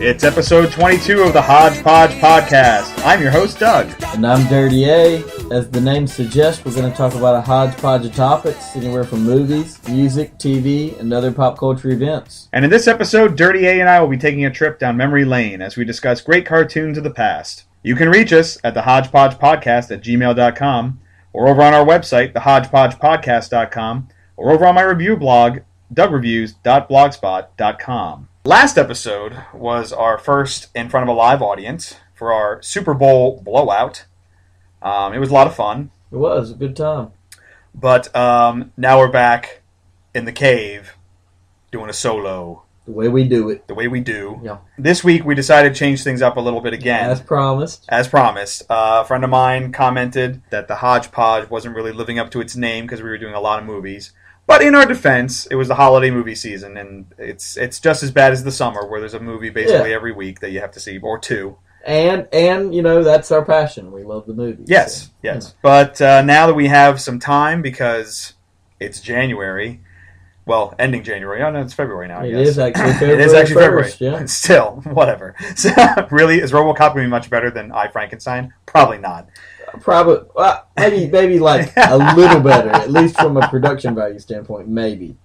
It's episode 22 of the Hodgepodge podcast. I'm your host, Doug. And I'm Dirty A. As the name suggests, we're going to talk about a hodgepodge of topics, anywhere from movies, music, TV, and other pop culture events. And in this episode, Dirty A and I will be taking a trip down memory lane as we discuss great cartoons of the past. You can reach us at the Hodgepodge Podcast at gmail.com, or over on our website, thehodgepodgepodcast.com, or over on my review blog, dougreviews.blogspot.com. Last episode was our first in front of a live audience for our Super Bowl blowout. It was a lot of fun. It was a good time. But now we're back in the cave doing a solo. The way we do it. The way we do. Yeah. This week we decided to change things up a little bit again. As promised. As promised. A friend of mine commented that the Hodgepodge wasn't really living up to its name because we were doing a lot of movies. But in our defense, it was the holiday movie season, and it's just as bad as the summer, where there's a movie basically every week that you have to see, or two. And you know, that's our passion. We love the movies. Yes, so, yes. But now that we have some time, because it's January, well, ending January. Oh, no, it's February now, I guess. It is actually February. It is actually 1st, February. yeah. Still, whatever. So, really, is RoboCop going to be much better than I, Frankenstein? Probably not. Probably, maybe like a little better, at least from a production value standpoint, maybe.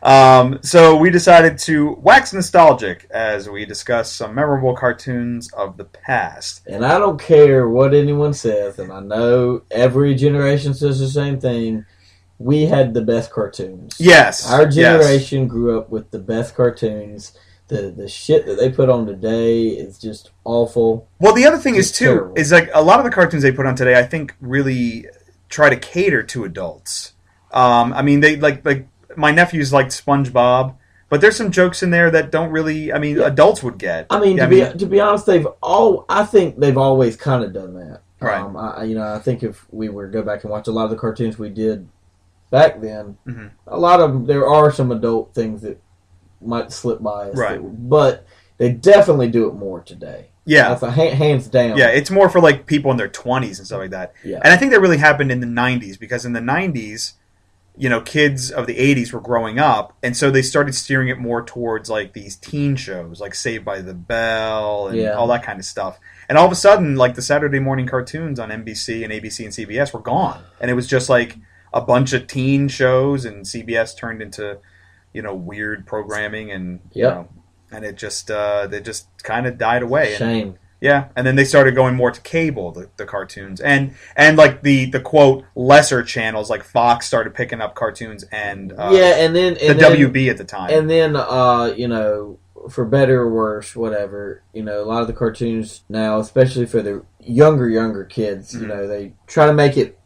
So we decided to wax nostalgic as we discuss some memorable cartoons of the past. And I don't care what anyone says, and I know every generation says the same thing. We had the best cartoons. Yes. Our generation grew up with the best cartoons. The shit that they put on today is just awful. Well, the other thing is, too, terrible. is like a lot of the cartoons they put on today, I think, really try to cater to adults. I mean, they like my nephews liked SpongeBob, but there's some jokes in there that don't really, adults would get. I mean, to be honest, I think they've always kind of done that. Right. I think if we were to go back and watch a lot of the cartoons we did back then, mm-hmm. a lot of them, there are some adult things that might slip by us. Right. But they definitely do it more today. Yeah. That's hands down. Yeah, it's more for like people in their 20s and stuff like that. Yeah. And I think that really happened in the 90s, because in the 90s, you know, kids of the 80s were growing up, and so they started steering it more towards like these teen shows, like Saved by the Bell and all that kind of stuff. And all of a sudden, like the Saturday morning cartoons on NBC and ABC and CBS were gone. And it was just like a bunch of teen shows, and CBS turned into, you know, weird programming, and you know, and it just they just kind of died away. Shame. Yeah, and then they started going more to cable, the cartoons, and like the quote lesser channels like Fox started picking up cartoons, and and then WB at the time, and then you know, for better or worse, whatever, you know, a lot of the cartoons now, especially for the younger kids, mm-hmm. you know, they try to make it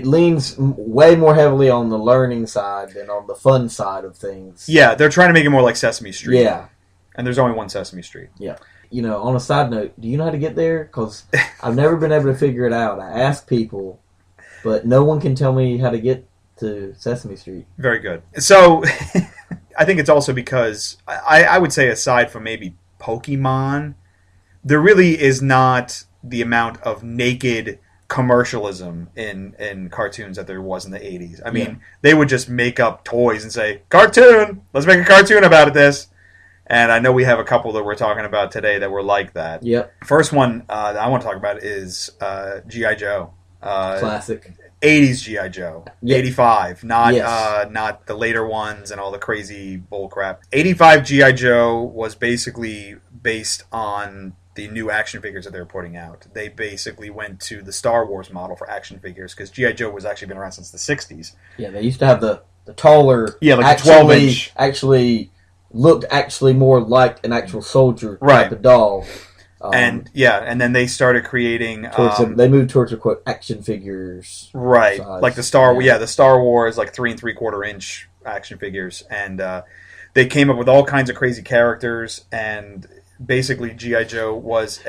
leans way more heavily on the learning side than on the fun side of things. Yeah, they're trying to make it more like Sesame Street. Yeah. And there's only one Sesame Street. Yeah. You know, on a side note, do you know how to get there? Because I've never been able to figure it out. I ask people, but no one can tell me how to get to Sesame Street. Very good. So, I think it's also because, I would say aside from maybe Pokemon, there really is not the amount of naked commercialism in cartoons that there was in the 80s. I mean, they would just make up toys and say, cartoon! Let's make a cartoon about this! And I know we have a couple that we're talking about today that were like that. Yep. First one that I want to talk about is G.I. Joe. Classic. 80s G.I. Joe. Yep. 85, not the later ones and all the crazy bullcrap. 85 G.I. Joe was basically based on the new action figures that they were putting out. They basically went to the Star Wars model for action figures, because G.I. Joe was actually been around since the 60s. Yeah, they used to have the taller... Yeah, like the 12-inch. Actually looked more like an actual soldier type of doll. And then they started creating... they moved towards the, quote, action figures. Right, size. like the Star Wars, like 3 3/4 inch action figures. And they came up with all kinds of crazy characters, and basically G.I. Joe was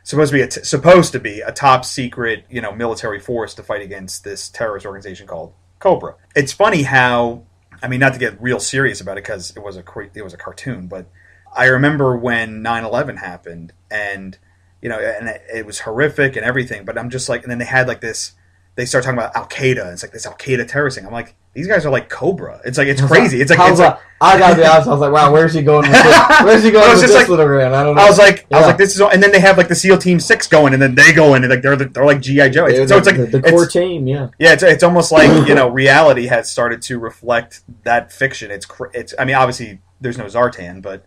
supposed to be a top secret, you know, military force to fight against this terrorist organization called Cobra. It's funny how, I mean, not to get real serious about it because it was a cartoon, but I remember when 9/11 happened, and you know, and it was horrific and everything, but I'm just like, and then they had like this, they start talking about Al Qaeda, and it's like this Al Qaeda terrorist thing. I'm like, these guys are like Cobra. It's crazy. It's like I gotta be honest. I was like, wow, where's he going with this? Where's he going with this little round? I don't know. I was like, this is. And then they have like the SEAL Team 6 going, and then they go in, and like they're like GI Joe. So it's like the core team. Yeah. Yeah. It's almost like reality has started to reflect that fiction. It's. I mean, obviously there's no Zartan, but.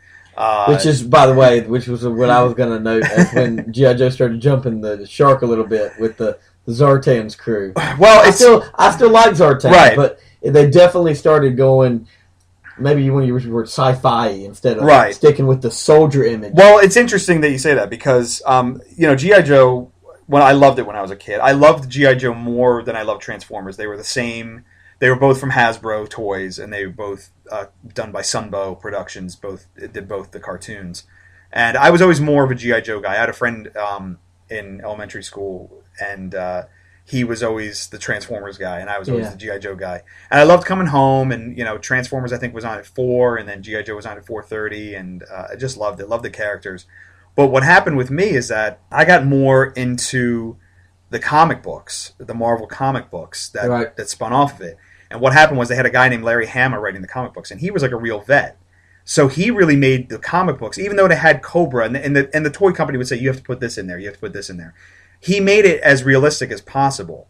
Which is, by the way, which was what I was going to note as when G.I. Joe started jumping the shark a little bit with the Zartan's crew. Well, I still like Zartan, right. But they definitely started going. Maybe you want to use the word sci-fi instead of sticking with the soldier image. Well, it's interesting that you say that because G.I. Joe. When I loved it when I was a kid, I loved G.I. Joe more than I loved Transformers. They were the same. They were both from Hasbro Toys, and they were both done by Sunbow Productions. Did both the cartoons, and I was always more of a G.I. Joe guy. I had a friend in elementary school, and he was always the Transformers guy, and I was always the G.I. Joe guy. And I loved coming home, and Transformers I think was on at 4, and then G.I. Joe was on at 4:30, and I just loved it. Loved the characters. But what happened with me is that I got more into the comic books, the Marvel comic books that spun off of it. And what happened was they had a guy named Larry Hama writing the comic books, and he was like a real vet. So he really made the comic books, even though they had Cobra, and the toy company would say, you have to put this in there, you have to put this in there. He made it as realistic as possible.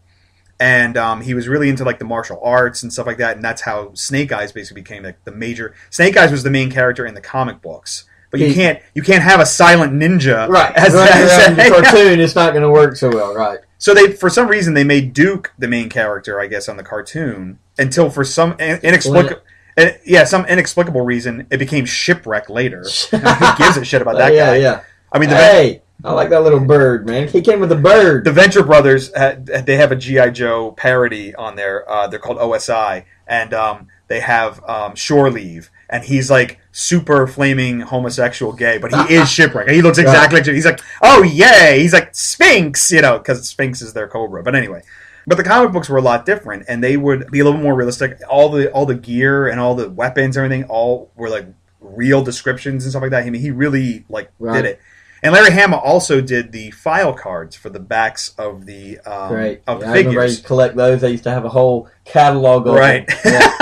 And he was really into like the martial arts and stuff like that, and that's how Snake Eyes basically became like the major... Snake Eyes was the main character in the comic books. But you can't have a silent ninja as the cartoon. It's not going to work so well, right? So for some reason they made Duke the main character, I guess, on the cartoon until for some inexplicable reason it became Shipwreck later. Who gives a shit about that guy? Yeah. I mean, I like that little bird, man. He came with a bird. The Venture Brothers they have a G.I. Joe parody on there. They're called OSI, and they have Shore Leave. And he's like super flaming homosexual gay, but he is Shipwreck. He looks exactly like... He's like, oh yay! He's like Sphinx, because Sphinx is their Cobra. But anyway, but the comic books were a lot different, and they would be a little more realistic. All the gear and all the weapons and everything, all were like real descriptions and stuff like that. I mean, he really did it. And Larry Hama also did the file cards for the backs of the of the figures. I remember I used to collect those. I used to have a whole catalog of them. Yeah.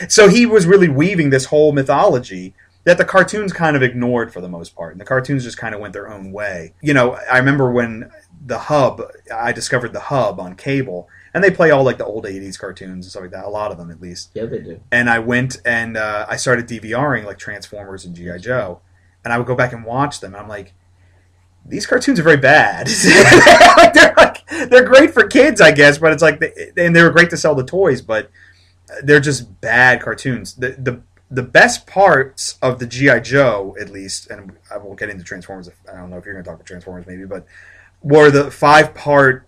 So he was really weaving this whole mythology that the cartoons kind of ignored for the most part. And the cartoons just kind of went their own way. I remember when I discovered the Hub on cable, and they play all like the old 80s cartoons and stuff like that, a lot of them at least. Yeah, they do. And I went and I started DVRing like Transformers and G.I. Joe, and I would go back and watch them, and I'm like, these cartoons are very bad. They're great for kids, I guess, but it's like, and they were great to sell the toys, but they're just bad cartoons. The best parts of the G.I. Joe, at least, and I won't get into Transformers. I don't know if you're going to talk about Transformers, maybe, but were the 5-part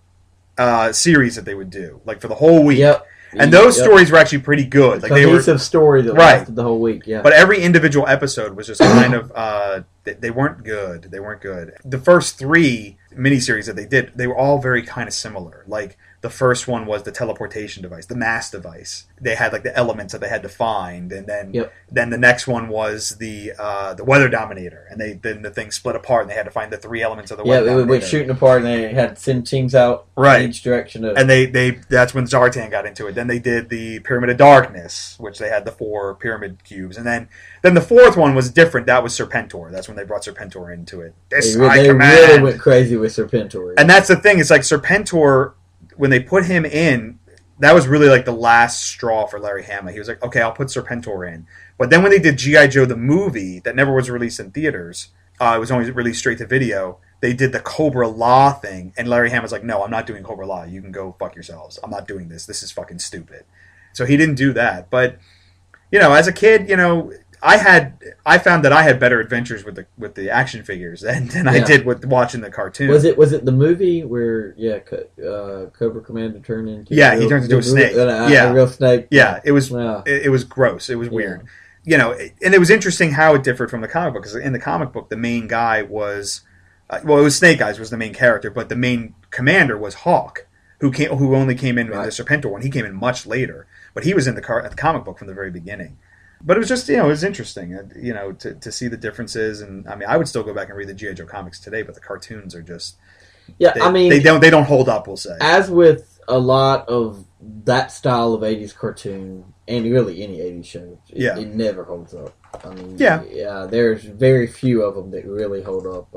series that they would do, like for the whole week. Yep. And those stories were actually pretty good. Like cohesive story that lasted the whole week. Yeah. But every individual episode was just kind of they weren't good. They weren't good. The first 3 miniseries that they did, they were all very kind of similar. Like the first one was the teleportation device, the mass device. They had like the elements that they had to find, and then the next one was the weather dominator, and then the thing split apart, and they had to find the 3 elements of the weather dominator. Yeah, they went shooting apart, and they had to send teams out in each direction. And that's when Zartan got into it. Then they did the Pyramid of Darkness, which they had the 4 pyramid cubes, and then the 4th one was different. That was Serpentor. That's when they brought Serpentor into it. They really went crazy with Serpentor. And that's the thing. It's like Serpentor, when they put him in, that was really like the last straw for Larry Hama. He was like, okay, I'll put Serpentor in. But then when they did G.I. Joe the movie, that never was released in theaters, it was only released straight to video, they did the Cobra Law thing, and Larry Hama's like, no, I'm not doing Cobra Law. You can go fuck yourselves. I'm not doing this. This is fucking stupid. So he didn't do that. But, as a kid, I found that I had better adventures with the action figures than I did with watching the cartoon. Was it the movie where Cobra Commander turned into he turns into a snake, a real snake? Yeah, it was it was gross. It was weird. And it was interesting how it differed from the comic book, because in the comic book the main guy was it was Snake Eyes was the main character, but the main commander was Hawk, who only came in the Serpentor one. He came in much later, but he was in the comic book from the very beginning. But it was just, it was interesting, to see the differences. And I mean, I would still go back and read the G.I. Joe comics today, but the cartoons are just, they don't hold up, we'll say. As with a lot of that style of 80s cartoon, and really any 80s show, Yeah. it never holds up. I mean, Yeah. There's very few of them that really hold up.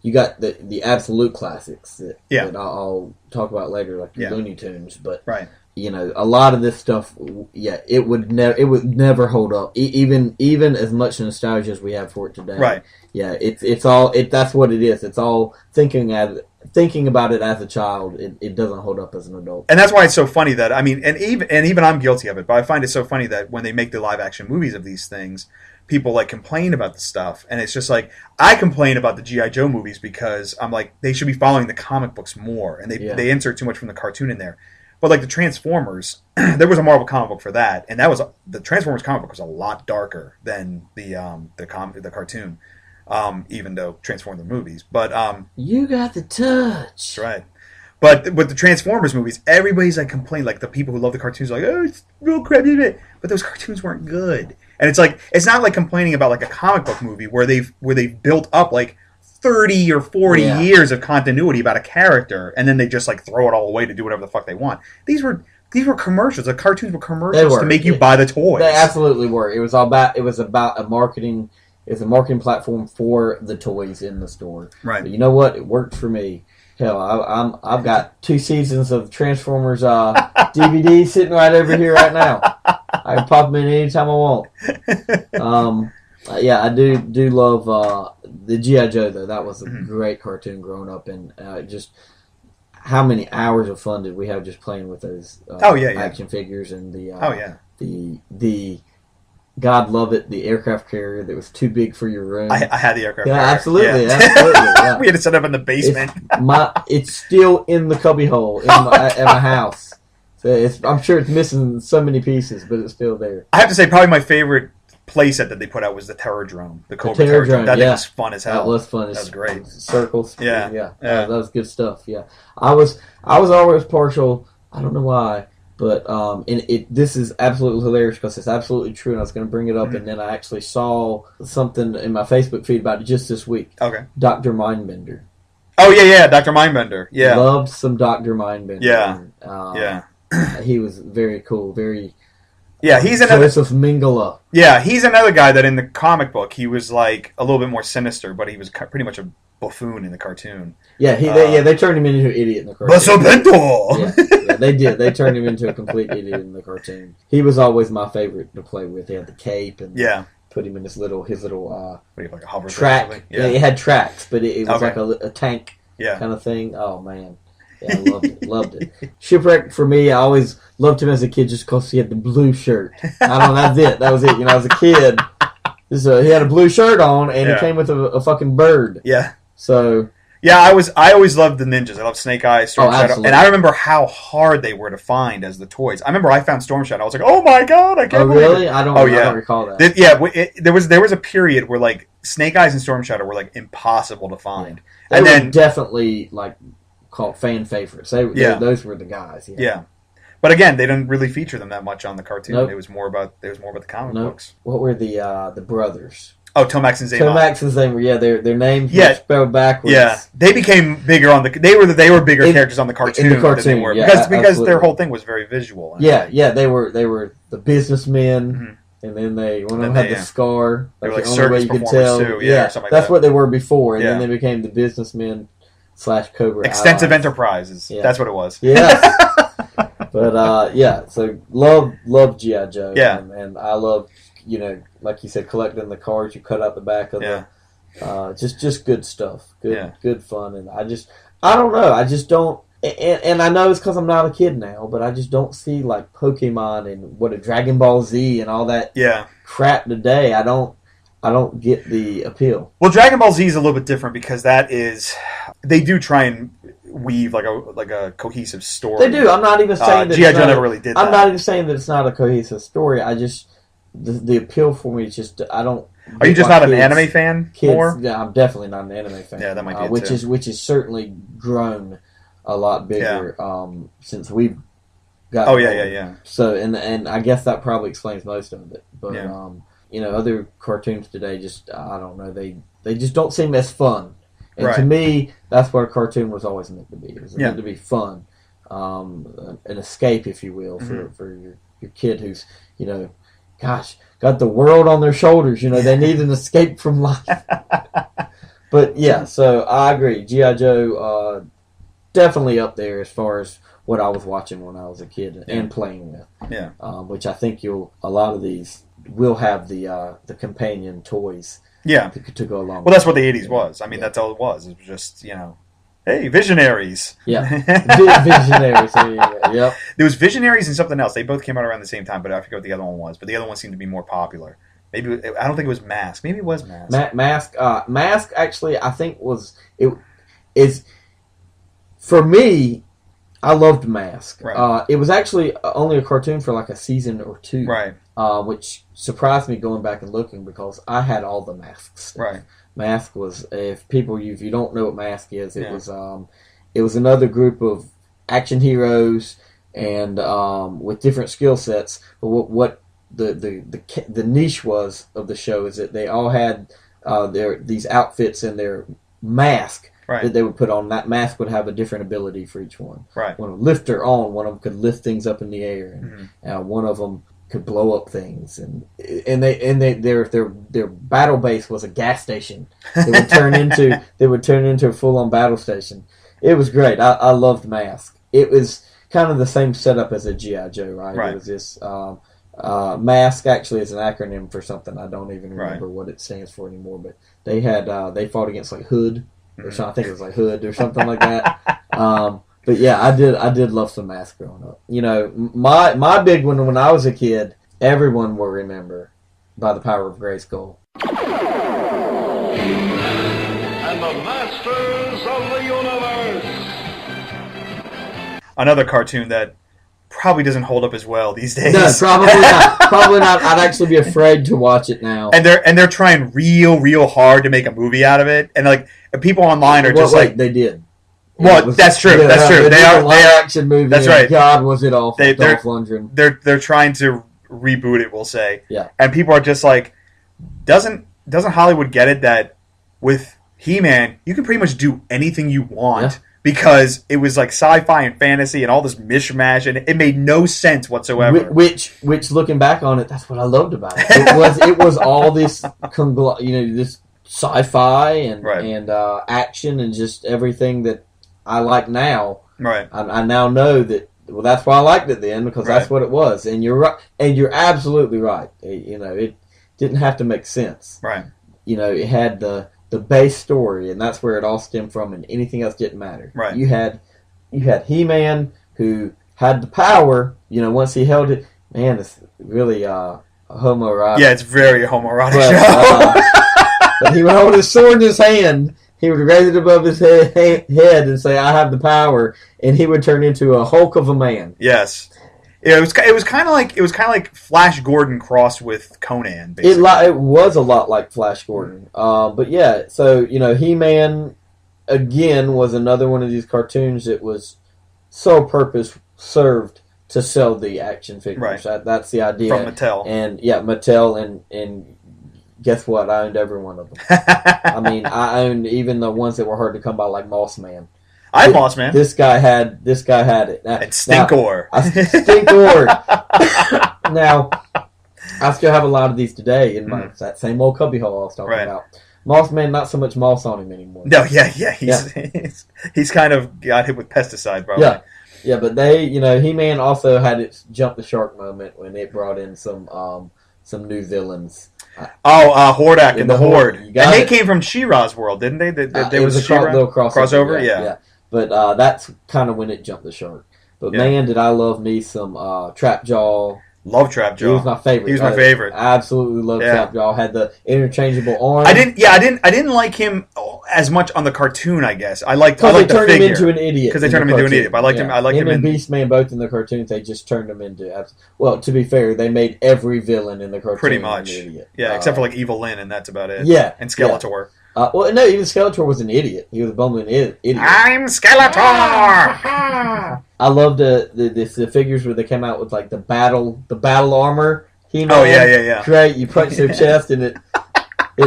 You got the absolute classics that I'll talk about later, like the Looney Tunes, but right. A lot of this stuff, it would never hold up. Even as much nostalgia as we have for it today, right? Yeah, it's all that's what it is. It's all thinking about it as a child. It doesn't hold up as an adult, and that's why it's so funny that and even I'm guilty of it. But I find it so funny that when they make the live action movies of these things, people like complain about the stuff, and it's just like I complain about the G.I. Joe movies because I'm like they should be following the comic books more, and they insert too much from the cartoon in there. But like the Transformers, there was a Marvel comic book for that, and that was the Transformers comic book was a lot darker than the cartoon, even though Transformers the movies. But you got the touch. That's right. But with the Transformers movies, everybody's like complaining, like the people who love the cartoons, are like, oh, it's real crappy, but those cartoons weren't good. And it's like it's not like complaining about like a comic book movie where they've built up like 30 or 40 years of continuity about a character, and then they just like throw it all away to do whatever the fuck they want. These were commercials. The cartoons were commercials to make you buy the toys. They absolutely were. It was about a marketing. It's a marketing platform for the toys in the store. Right. But you know what? It worked for me. Hell, I've got 2 seasons of Transformers DVD sitting right over here right now. I can pop them in anytime I want. I do love the G.I. Joe, though. That was a great cartoon growing up, and just how many hours of fun did we have just playing with those action figures and the God love it, the aircraft carrier that was too big for your room. I had the aircraft carrier. Absolutely. Yeah. We had to set up in the basement. It's still in the cubby hole at my house. So I'm sure it's missing so many pieces, but it's still there. I have to say, probably my favorite playset that they put out was the Terror Drone, the Cobra Terror Drone. That thing was fun as hell. That was fun. That was great. Circles. Yeah. That was good stuff. Yeah, I was always partial. I don't know why, but this is absolutely hilarious because it's absolutely true, and I was going to bring it up, and then I actually saw something in my Facebook feed about it just this week. Okay. Dr. Mindbender. Oh yeah, Dr. Mindbender. Yeah. Loved some Dr. Mindbender. Yeah. He was very cool. Very. Yeah, he's another Joseph Mingala. Yeah, he's another guy that in the comic book he was like a little bit more sinister, but he was pretty much a buffoon in the cartoon. Yeah, they turned him into an idiot in the cartoon. Basobento! Yeah, they did. They turned him into a complete idiot in the cartoon. He was always my favorite to play with. He had the cape and put him in his little like a hover track. Yeah, it had tracks, but it was like a tank kind of thing. Oh man. Yeah, I loved it. Shipwreck, for me, I always loved him as a kid just because he had the blue shirt. That's it. That was it. As a kid, he had a blue shirt on, and he came with a fucking bird. Yeah. So... Yeah, I always loved the ninjas. I loved Snake Eyes, Storm Shadow. And I remember how hard they were to find as the toys. I remember I found Storm Shadow. I was like, oh my god, I can't believe really? it. I don't recall that. There was a period where like Snake Eyes and Storm Shadow were like impossible to find. Yeah. They were definitely like called fan favorites. Those were the guys. Yeah. But again, they didn't really feature them that much on the cartoon. Nope. It was more about the comic books. What were the brothers? Oh, Tomax and Zaymon. Tomax and Zaymon, their names were spelled backwards. Yeah, they became bigger on the. They were bigger characters on the cartoon. In the cartoon, than they were because their whole thing was very visual. They were the businessmen, and then one of them had the scar. They were like the only circus way you could performers tell. too. Yeah, or something like that's that. what they were before, and then they became the businessmen / Cobra. Extensive allies. Enterprises. Yeah. That's what it was. Yeah. But so love G.I. Joe. Yeah, and I love like you said, collecting the cards you cut out the back of the just good stuff, good fun, and I don't know, I just don't, and I know it's because I'm not a kid now, but I just don't see like Pokemon and what a Dragon Ball Z and all that crap today. I don't get the appeal. Well, Dragon Ball Z is a little bit different because they do try and weave like a cohesive story. They do. I'm not even saying that G.I. Joe never really did that. I'm not even saying that it's not a cohesive story. I just the appeal for me is just I don't. Are you just not an anime fan more? Yeah, I'm definitely not an anime fan. Yeah, that might be it which is certainly grown a lot bigger since we've got. Oh yeah. So and I guess that probably explains most of it. But other cartoons today just I don't know, they just don't seem as fun. And to me, that's what a cartoon was always meant to be. It was meant to be fun. an escape, if you will, for your kid who's, gosh, got the world on their shoulders. They need an escape from life. But yeah, so I agree. G.I. Joe, definitely up there as far as what I was watching when I was a kid and playing with. Yeah. Which I think a lot of these will have the companion toys. Yeah. To go along. Well, that's what the 80s was. I mean, that's all it was. It was just, hey, Visionaries. Yeah. Visionaries. Yep. There was Visionaries and something else. They both came out around the same time, but I forget what the other one was. But the other one seemed to be more popular. Maybe I don't think it was Mask. Maybe it was Mask. Mask actually, I think is for me. I loved Mask. Right. It was actually only a cartoon for like a season or two. Right. Which surprised me going back and looking because I had all the Mask stuff. Right. Mask was, if you don't know what Mask is, it was another group of action heroes and with different skill sets. But what the niche was of the show is that they all had these outfits and their mask. Right. That they would put on. That mask would have a different ability for each one. Right. One would lift her on. One of them could lift things up in the air, and one of them could blow up things. And their battle base was a gas station. They would turn into a full on battle station. It was great. I loved Mask. It was kind of the same setup as a G.I. Joe, right? Right. It was this Mask actually is an acronym for something. I don't even remember what it stands for anymore. But they fought against like Hood. Or something. I think it was like Hood or something like that. But yeah, I did love some Mask growing up. My big one when I was a kid, everyone will remember By the Power of Grayskull. And the Masters of the Universe. Another cartoon that probably doesn't hold up as well these days. No, probably not. Probably not. I'd actually be afraid to watch it now. And they're trying real hard to make a movie out of it, and like people online are just like they did. Well, that's true. That's true. They are action movie. That's right. God, was it awful? Dolph Lundgren. They're trying to reboot it. We'll say. Yeah. And people are just like, doesn't Hollywood get it that with He-Man you can pretty much do anything you want. Yeah. Because it was like sci-fi and fantasy and all this mishmash, and it made no sense whatsoever. Which, looking back on it, that's what I loved about it. It was all this, this sci-fi and action and just everything that I like now. Right. I now know that. Well, that's why I liked it then because that's what it was. And you're right. And you're absolutely right. It didn't have to make sense. Right. It had the base story, and that's where it all stemmed from, and anything else didn't matter. Right. You had He-Man who had the power. Once he held it, man, it's really homoerotic. Yeah, it's very homoerotic show. But he would hold his sword in his hand. He would raise it above his head and say, "I have the power," and he would turn into a Hulk of a man. Yes. It was kind of like Flash Gordon crossed with Conan. Basically. It was a lot like Flash Gordon, but yeah. So He-Man again was another one of these cartoons that was sole purpose served to sell the action figures. Right. That's the idea from Mattel. And yeah, Mattel and guess what? I owned every one of them. I mean, I owned even the ones that were hard to come by, like Moss Man. I had Moss Man. This guy had it. And Stinkor. Stinkor. Now, I still have a lot of these today in that same old cubbyhole I was talking about. Moss Man, not so much moss on him anymore. No, yeah. He's kind of got hit with pesticide, probably. Yeah, but they, He-Man also had its jump the shark moment when it brought in some new villains. Hordak and the Horde. And they came from She-Ra's world, didn't they? There was a little crossover. Yeah. But that's kind of when it jumped the shark. But man, did I love me some Trapjaw. Love Trapjaw. He was my favorite. He was my favorite. I absolutely loved Trapjaw. Had the interchangeable arm. I didn't like him as much on the cartoon. I guess I liked the figure. Because they turned him into an idiot. Because they turned him into an idiot. But I liked him. I liked him and Beastman both in the cartoons. They just turned him into. Well, to be fair, they made every villain in the cartoon pretty much an idiot. Yeah, except for like Evil Lyn, and that's about it. Yeah, and Skeletor. Yeah. Well, no, even Skeletor was an idiot. He was a bumbling idiot. I'm Skeletor! I loved the figures where they came out with like the battle armor. He-Man. Oh yeah. Great, you punch their chest and it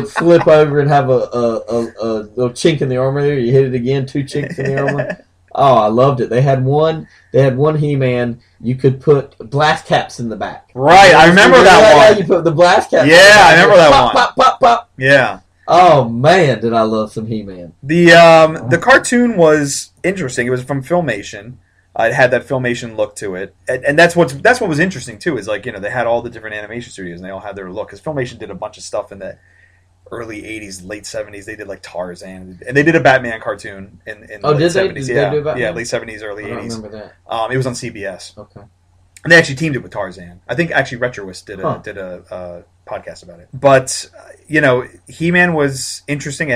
flip over and have a little chink in the armor there. You hit it again, 2 chinks in the armor. Oh, I loved it. They had one He-Man. You could put blast caps in the back. Right, I remember that one. Yeah, you put the blast caps. Yeah, I remember that pop, one. Pop, pop, pop. Yeah. Oh man, did I love some He-Man. The cartoon was interesting. It was from Filmation. It had that Filmation look to it, and that's what was interesting too. Is like they had all the different animation studios and they all had their look. Because Filmation did a bunch of stuff in the early '80s, late '70s. They did like Tarzan, and they did a Batman cartoon in the late '70s. Did yeah, they do Batman? Yeah, late '70s, early '80s. I don't remember that. It was on CBS. Okay. And they actually teamed it with Tarzan. I think actually Retroist did a podcast about it. But He-Man was interesting.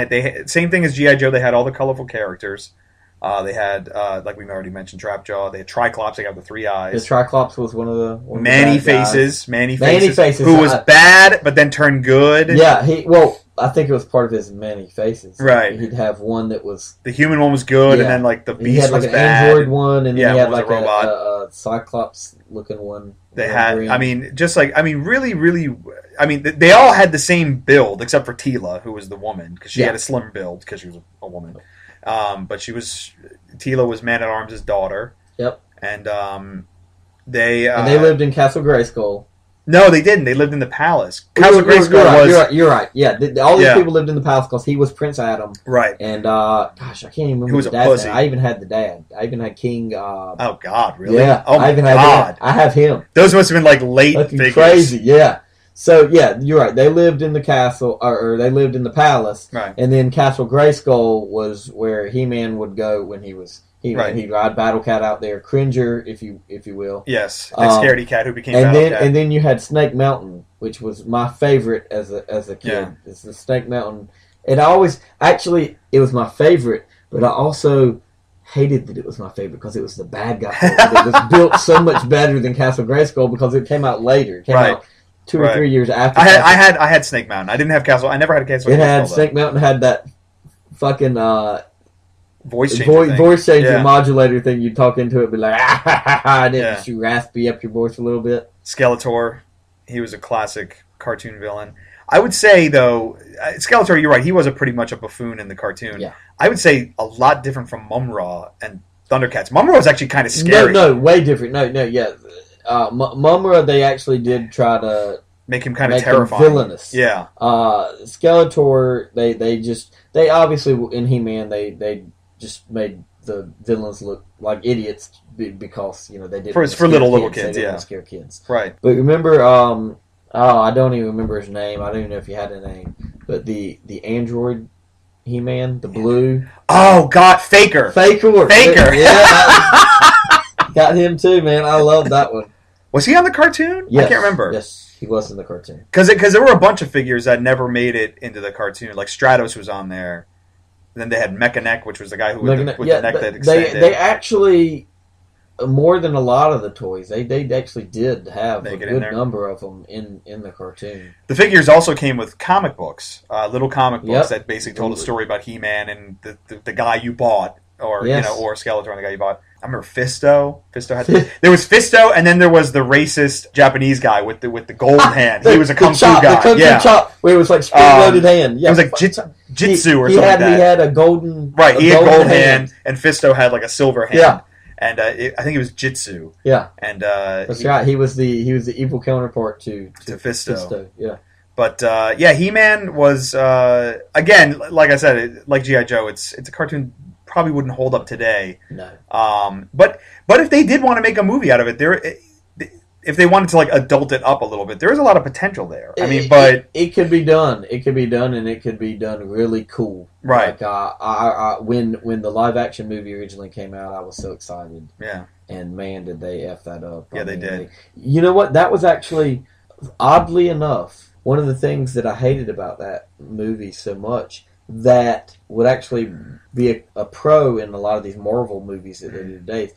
Same thing as G.I. Joe. They had all the colorful characters. They had like we already mentioned, Trapjaw. They had Triclops. They got the 3 eyes. The Triclops was one of the Manny Faces. Manny Faces, who was bad but then turned good. Yeah, I think it was part of his Manny Faces. Right. He'd have one that was the human one was good, and then like the Beast he had like was an bad. android one, and then he had was like a robot. a Cyclops looking one. They had, really, they all had the same build except for Tila, who was the woman, because she had a slim build because she was a woman. But Tila was Man-at-Arms' daughter. Yep. And they lived in Castle Grayskull. No, they didn't. They lived in the palace. Castle Grayskull You're right. Yeah, all these people lived in the palace because he was Prince Adam. Right. And gosh, I can't even remember. He was the a dad's pussy. name. I even had the dad. I even had King. Oh God, really? Yeah. Oh my God. I have him. Those must have been like late figures. Crazy. Yeah. So yeah, you're right. They lived in the castle, or they lived in the palace. Right. And then Castle Grayskull was where He-Man would go when he was. He'd ride Battle Cat out there, Cringer, if you will. Yes, the scaredy cat who became Battle Cat. And then you had Snake Mountain, which was my favorite as a kid. Yeah. It's the Snake Mountain. It was my favorite, but I also hated that it was my favorite because it was the bad guy. It was built so much better than Castle Grayskull because it came out later. It came out 2 or 3 years after. I had Snake Mountain. I didn't have Castle. I never had a Castle. Snake Mountain had that fucking voice changer modulator thing. You talk into it, be like, and it just raspy up your voice a little bit. Skeletor, he was a classic cartoon villain. I would say though, Skeletor, you're right. He was pretty much a buffoon in the cartoon. Yeah. I would say a lot different from Mumra and Thundercats. Mumra was actually kind of scary. No, way different. Yeah. Mumra, they actually did try to make him kind of terrifying, villainous. Yeah. Skeletor, they obviously in He-Man they just made the villains look like idiots because they didn't for little kids. They didn't scare kids. Right. But remember, I don't even remember his name. I don't even know if he had a name. But the android He-Man, the blue. Oh God, Faker. Yeah. Got him too, man. I love that one. Was he on the cartoon? Yes. I can't remember. Yes, he was in the cartoon. Because there were a bunch of figures that never made it into the cartoon. Like Stratos was on there. And then they had Mecha-Neck, which was the guy who with the neck that extended. They actually, more than a lot of the toys, they actually did have a good number of them in the cartoon. The figures also came with comic books, little comic books that basically told a story about He-Man and the guy you bought, or or Skeletor and the guy you bought. I remember Fisto. There was Fisto, and then there was the racist Japanese guy with the gold hand. He was a kung fu guy. The kung fu chop, where it was like spring-loaded hand. Yeah. It was like jitsu or something like that. He had a golden he had gold hand, and Fisto had like a silver hand. Yeah. And I think it was jitsu. Yeah. And that's right. He was the evil counterpart to Fisto. Yeah. But He-Man was again, like I said, like G.I. Joe. It's a cartoon. Probably wouldn't hold up today. No. But if they did want to make a movie out of it, if they wanted to like adult it up a little bit, there is a lot of potential there. It could be done. It could be done, and it could be done really cool. Right. Like when the live action movie originally came out, I was so excited. Yeah. And man, did they f that up? Yeah, they did. You know what? That was actually, oddly enough, one of the things that I hated about that movie so much. That would actually be a pro in a lot of these Marvel movies that they do today.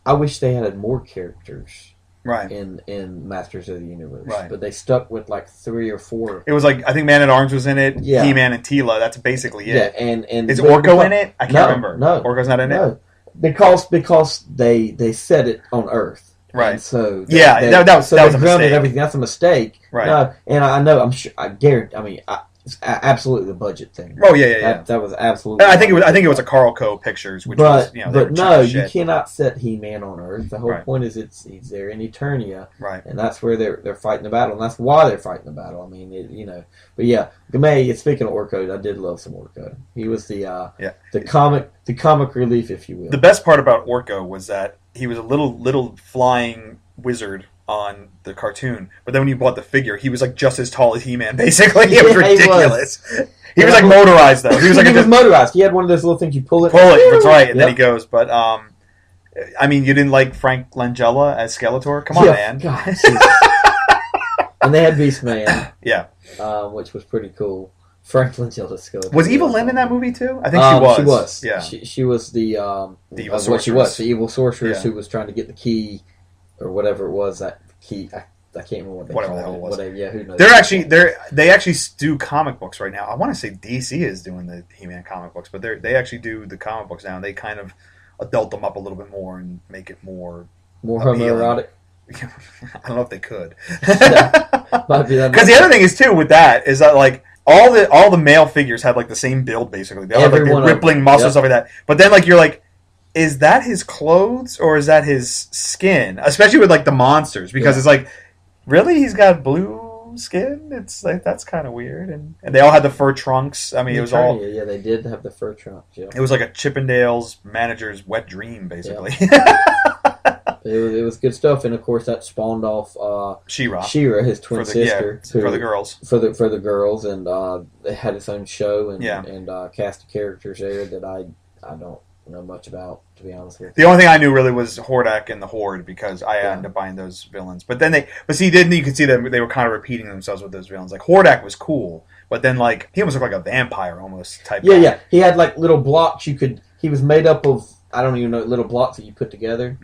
I wish they had more characters in Masters of the Universe. Right. But they stuck with like 3 or 4. It was like, I think Man-at-Arms was in it, He-Man and Tila, that's basically it. Yeah, and is Orko in it? I can't remember. No. Orko's not in it? Because they set it on Earth. Right. And so that was a mistake. Everything. That's a mistake. Right. No, and I know, I'm sure, I guarantee, It's absolutely the budget thing. Oh yeah. That was absolutely. I think it was a Carl Co. Pictures, which was but no, you cannot set He-Man on Earth. The whole point is he's there in Eternia, right? And that's where they're fighting the battle, and that's why they're fighting the battle. I mean, But yeah, Gamay. Speaking of Orko, I did love some Orko. He was the comic relief, if you will. The best part about Orko was that he was a little flying wizard on the cartoon, but then when you bought the figure, he was like just as tall as He-Man. Basically, it was ridiculous. He was like motorized though. He was motorized. He had one of those little things you pull it. That's right, and then he goes. But I mean, you didn't like Frank Langella as Skeletor? Come on, man. God, and they had Beastman. Yeah, which was pretty cool. Frank Langella Skeletor. Was Eva Lynn in that movie too? I think she was. She was. Yeah, she was the evil sorceress. What she was, the evil sorceress who was trying to get the key. Or whatever it was, that key. I can't remember what they called it. Was. Whatever, who knows? They actually do comic books right now. I want to say DC is doing the He-Man comic books, but they actually do the comic books now, and they kind of adult them up a little bit more and make it more homoerotic. I don't know if they could. Because the other thing is too with that is that like all the male figures had like the same build basically. They all have like the rippling muscles stuff like that. But then like you're like, is that his clothes or is that his skin? Especially with like the monsters, because it's like, really, he's got blue skin? It's like that's kind of weird. And they all had the fur trunks. I mean, it was all they did have the fur trunks. Yeah, it was like a Chippendales manager's wet dream, basically. It was good stuff, and of course that spawned off She-Ra, his twin sister, for the girls, for the girls, and it had its own show and cast of characters there that I don't know much about, to be honest with you. The only thing I knew really was Hordak and the Horde, because I ended up buying those villains. But then you could see that they were kind of repeating themselves with those villains. Like Hordak was cool, but then like he almost looked like a vampire almost type. Yeah. He had like little blocks he was made up of, I don't even know, little blocks that you put together,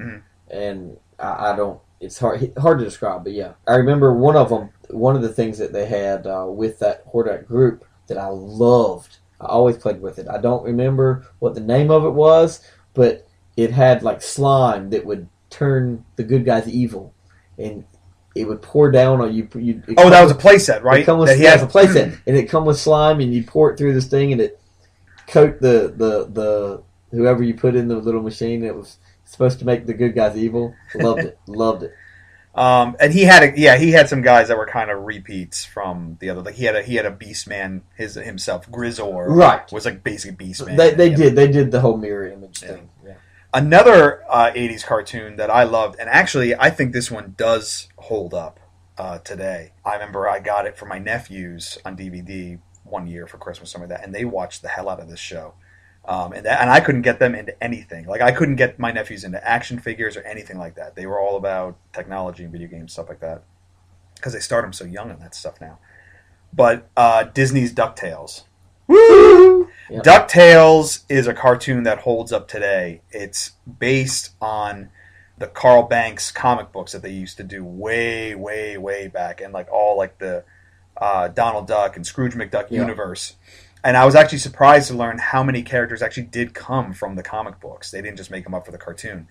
and I don't. It's hard to describe, but yeah, I remember one of the things that they had with that Hordak group that I loved. I always played with it. I don't remember what the name of it was, but it had like slime that would turn the good guys evil, and it would pour down on you. That was a playset, right? He has a playset, and it come with slime, and you pour it through this thing, and it coat the whoever you put in the little machine. It was supposed to make the good guys evil. Loved it. And he had some guys that were kind of repeats from the other. Like he had a Beastman himself. Grizzor, was like basic Beastman. They did the whole mirror image thing. Yeah. Another 80s cartoon that I loved, and actually I think this one does hold up today. I remember I got it for my nephews on DVD one year for Christmas, something like that, and they watched the hell out of this show. And I couldn't get them into anything. Like I couldn't get my nephews into action figures or anything like that. They were all about technology and video games, stuff like that, because they start them so young on that stuff now. But Disney's DuckTales. Woo! Yep. DuckTales is a cartoon that holds up today. It's based on the Carl Banks comic books that they used to do way, way, way back, and like all like the Donald Duck and Scrooge McDuck universe. And I was actually surprised to learn how many characters actually did come from the comic books. They didn't just make them up for the cartoon.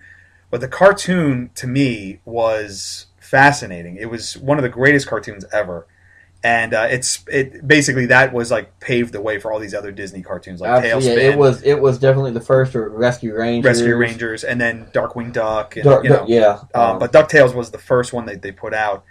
But the cartoon, to me, was fascinating. It was one of the greatest cartoons ever. And it basically, that was like paved the way for all these other Disney cartoons like Tailspin. Yeah, it was definitely the first, or Rescue Rangers, and then Darkwing Duck. And, but DuckTales was the first one that they put out.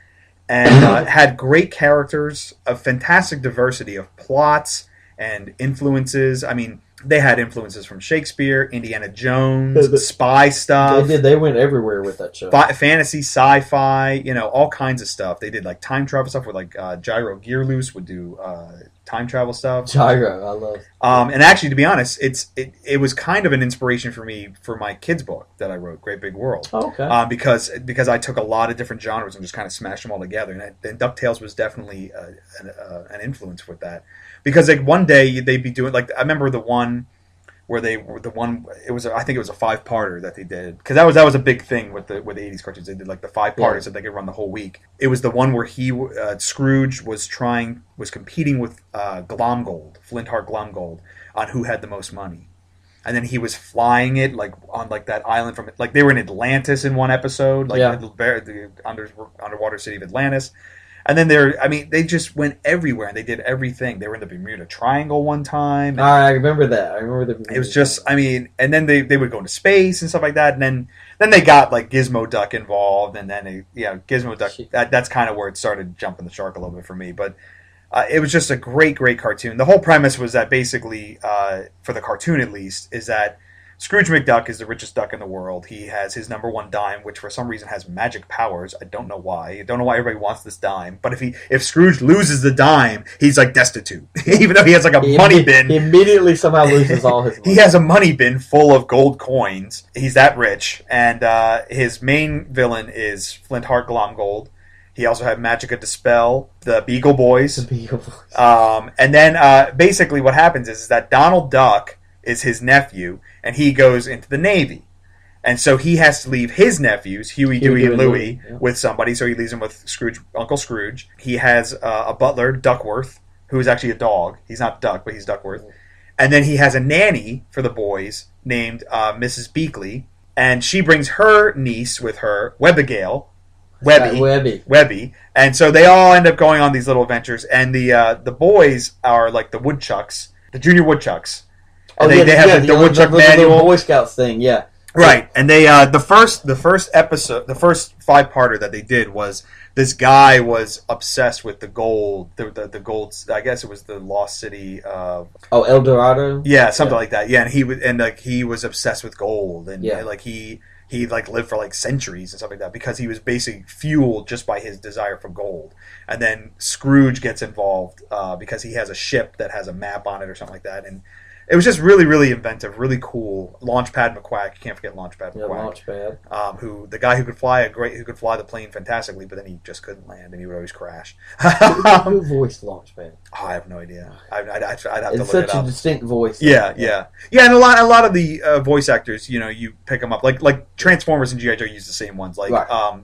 And had great characters, a fantastic diversity of plots and influences. I mean, they had influences from Shakespeare, Indiana Jones, spy stuff. They did. They went everywhere with that show. Fantasy, sci-fi, all kinds of stuff. They did like time travel stuff with like Gyro Gearloose would do time travel stuff. Gyro, I love. And actually, to be honest, it was kind of an inspiration for me for my kids' book that I wrote, Great Big World. Oh, okay. Because I took a lot of different genres and just kind of smashed them all together. And DuckTales was definitely an influence with that. Because like one day they'd be doing like I remember the one where I think it was a 5-parter that they did, because that was a big thing with the 80s cartoons. They did like the 5-parters that they could run the whole week. It was the one where Scrooge was competing with Glomgold, Flintheart Glomgold, on who had the most money. And then he was flying it like on like that island from like they were in Atlantis in one episode, like the underwater city of Atlantis. And then they just went everywhere and they did everything. They were in the Bermuda Triangle one time. I remember that. I remember the. It was just, and then they would go into space and stuff like that. And then they got like Gizmo Duck involved, and then Gizmo Duck. That's kind of where it started jumping the shark a little bit for me. But it was just a great cartoon. The whole premise was that basically, for the cartoon at least, is that Scrooge McDuck is the richest duck in the world. He has his number one dime, which for some reason has magic powers. I don't know why. I don't know why everybody wants this dime. But if Scrooge loses the dime, he's like destitute. Even though he has like a money bin. He immediately somehow loses all his money. He has a money bin full of gold coins. He's that rich. And his main villain is Flintheart Glomgold. He also had Magica Dispel, the Beagle Boys. And then basically what happens is that Donald Duck is his nephew, and he goes into the Navy. And so he has to leave his nephews, Huey, Dewey, and Louie, with somebody. So he leaves them with Uncle Scrooge. He has a butler, Duckworth, who is actually a dog. He's not Duck, but he's Duckworth. And then he has a nanny for the boys named Mrs. Beakley. And she brings her niece with her, Webby. And so they all end up going on these little adventures. And the boys are like the woodchucks, the junior woodchucks. And they have the Woodchuck Manual. The Boy Scouts thing, yeah. Right. And they the first episode, the first 5-parter that they did was this guy was obsessed with the gold, the gold, I guess it was the lost city of El Dorado? Yeah, something like that. Yeah, and he was obsessed with gold, and he lived for like centuries and stuff like that because he was basically fueled just by his desire for gold. And then Scrooge gets involved because he has a ship that has a map on it or something like that, and it was just really, really inventive, really cool. Launchpad McQuack, you can't forget Launchpad McQuack. Yeah, Launchpad. The guy who could fly the plane fantastically, but then he just couldn't land and he would always crash. Who voiced Launchpad? Oh, I have no idea. I'd have to look it up. It's such a distinct voice. Yeah. And a lot of the voice actors, you pick them up. Like Transformers and G.I. Joe use the same ones. Like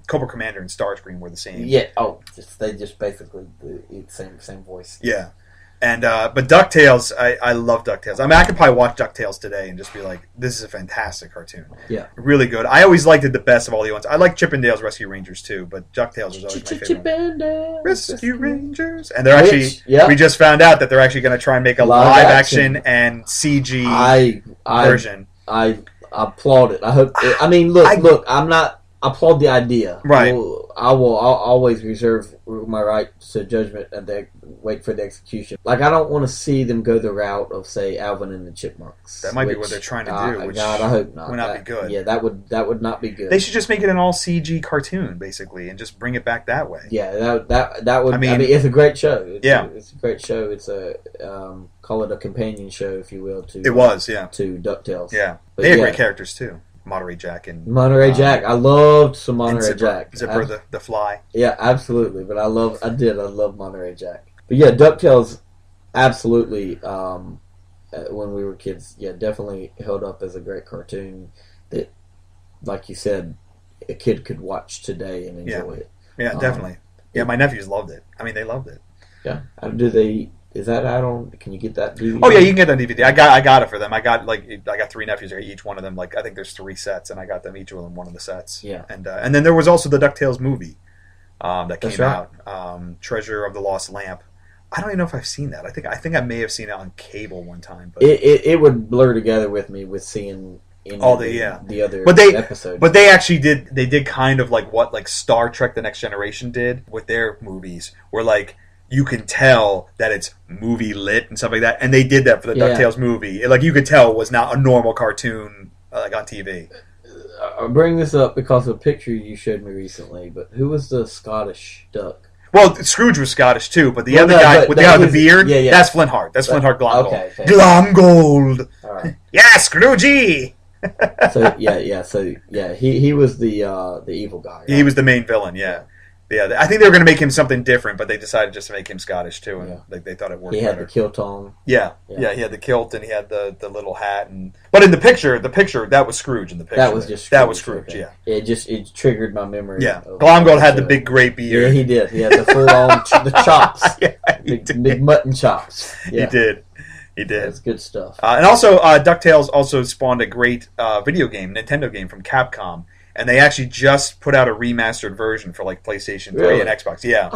Cobra Commander and Starscream were the same. Yeah. Oh, they just basically the same voice. Yeah. And but DuckTales, I love DuckTales. I mean, I could probably watch DuckTales today and just be like, this is a fantastic cartoon. Yeah. Really good. I always liked it the best of all the ones. I like Chip 'n Dale's Rescue Rangers too, but DuckTales was always my favorite. Chip 'n Dale Rescue Rangers. And they're actually, we just found out that they're actually going to try and make a live action and CG version. I applaud it. I hope. Look. I applaud the idea. Right. I'll always reserve my right to judgment and wait for the execution. Like, I don't want to see them go the route of, say, Alvin and the Chipmunks. That might be what they're trying to do. Which God, I hope not. Would not be good. Yeah, that would not be good. They should just make it an all CG cartoon, basically, and just bring it back that way. Yeah, that would. I mean, it's a great show. It's a great show. It's a call it a companion show, if you will. To DuckTales. Yeah, they had great characters too. Monterey Jack. Jack. I loved some Monterey Jack. Zipper the Fly. Yeah, absolutely. But I love Monterey Jack. But yeah, DuckTales, absolutely. When we were kids, definitely held up as a great cartoon that, like you said, a kid could watch today and enjoy it. Yeah, definitely. Yeah, my nephews loved it. I mean, they loved it. Yeah. Do they? Is that out on? Can you get that DVD? Oh yeah, you can get that DVD. I got it for them. I got 3 nephews. Each one of them, I think there's 3 sets, and I got them each of them one of the sets. Yeah. And then there was also the DuckTales movie that came out, Treasure of the Lost Lamp. I don't even know if I've seen that. I think I may have seen it on cable one time. But it would blur together with me with seeing all the other episodes. But they actually did. They did kind of like what Star Trek: The Next Generation did with their movies, where you can tell that it's movie lit and stuff like that, and they did that for the DuckTales movie. You could tell it was not a normal cartoon on TV. I bring this up because of a picture you showed me recently, but who was the Scottish duck? Well, Scrooge was Scottish too, but the other guy with the beard, that's Flintheart. That's Flintheart Glomgold. Okay, Glomgold! All right. Yeah, Scroogey! He was the evil guy. Right? He was the main villain, yeah. Yeah, I think they were going to make him something different, but they decided just to make him Scottish too, and they thought it worked. He had the kilt on. Yeah, he had the kilt and he had the little hat, but in the picture that was Scrooge in the picture. That was just Scrooge. That was Scrooge. Okay. Yeah, it triggered my memory. Yeah, Glomgold had the big gray beard. Yeah, he did. He had the full on the chops. Big mutton chops. Yeah. He did. That's good stuff. And also, DuckTales also spawned a great Nintendo game from Capcom. and they actually just put out a remastered version for like PlayStation 3 Really? and Xbox. Yeah,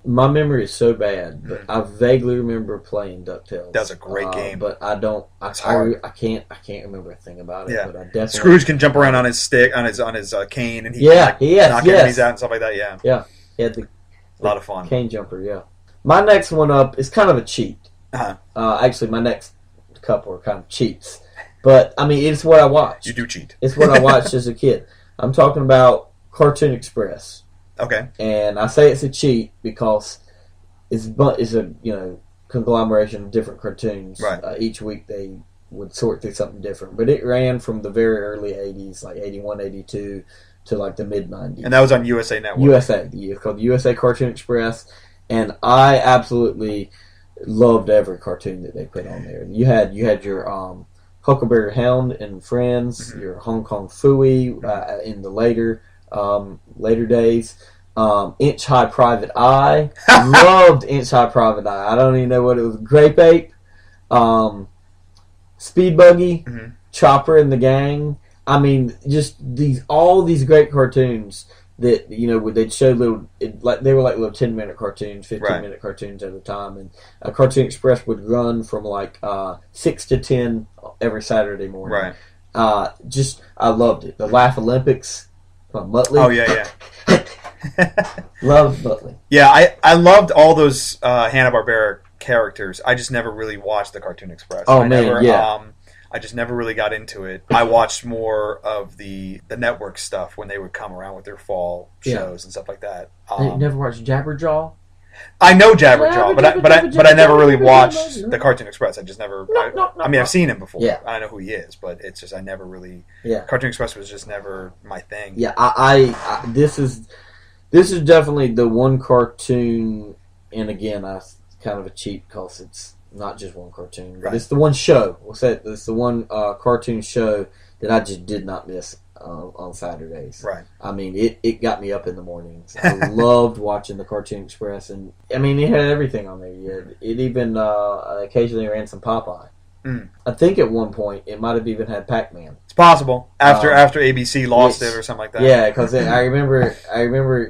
My memory is so bad, but I vaguely remember playing DuckTales. That's a great game. But I don't. I can't remember a thing about it. Yeah. But I definitely. Scrooge can jump around on his stick, on his cane, and he Yeah, can knock yes. enemies out and stuff like that. Yeah, Yeah, he had the a lot of fun. cane jumper. Yeah. My next one up is kind of a cheat. Actually, my next couple are kind of cheats, but I mean, it's what I watched. You do cheat. It's what I watched as a kid. I'm talking about Cartoon Express. Okay. And I say it's a cheat because it's a conglomeration of different cartoons. Right. Each week they would sort through something different, but it ran from the very early '80s, like '81, '82, to like the mid '90s. And that was on USA Network. USA. It's called USA Cartoon Express, and I absolutely loved every cartoon that they put on there. You had your Huckleberry Hound and Friends, Mm-hmm. your Hong Kong Phooey in the later days. Inch High Private Eye. Loved Inch High Private Eye. I don't even know what it was. Grape Ape. Speed Buggy. Mm-hmm. Chopper and the Gang. I mean, just all these great cartoons that, they'd show they were like little 10-minute cartoons, 15-minute cartoons at a time. And Cartoon Express would run from like 6 to 10 every Saturday morning. Right. I loved it. The Laugh Olympics. Muttley. Oh, yeah. Loved Muttley. Yeah, I loved all those Hanna-Barbera characters. I just never really watched the Cartoon Express. I just never really got into it. I watched more of the network stuff when they would come around with their fall shows and stuff like that. You never watched Jabberjaw? I know Jabberjaw, but I never really watched the Cartoon Express. I just never. I mean, I've seen him before. Yeah. I know who he is, but it's just I never really. Yeah. Cartoon Express was just never my thing. Yeah, this is definitely the one cartoon, and again, I kind of a cheat because it's not just one cartoon, but it's the one show. We'll say it's the one cartoon show that I just did not miss on Saturdays. Right. I mean, it got me up in the mornings. I loved watching the Cartoon Express, and I mean, it had everything on there. It even occasionally ran some Popeye. Mm. I think at one point it might have even had Pac-Man. It's possible after ABC lost it or something like that. Yeah, because I remember.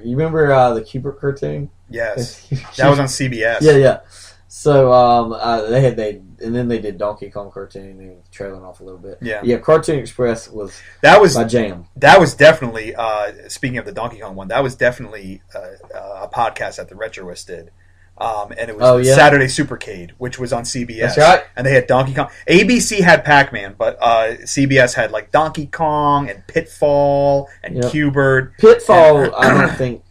You remember the Kubert cartoon? Yes, that was on CBS. Yeah. So and then they did Donkey Kong cartoon. They were trailing off a little bit. Yeah. Cartoon Express was my jam. That was definitely speaking of the Donkey Kong one. That was definitely a podcast that the Retroists did. And it was Saturday Supercade, which was on CBS. That's right. And they had Donkey Kong. ABC had Pac-Man, but CBS had like Donkey Kong and Pitfall and Q*bert. Pitfall, I don't think.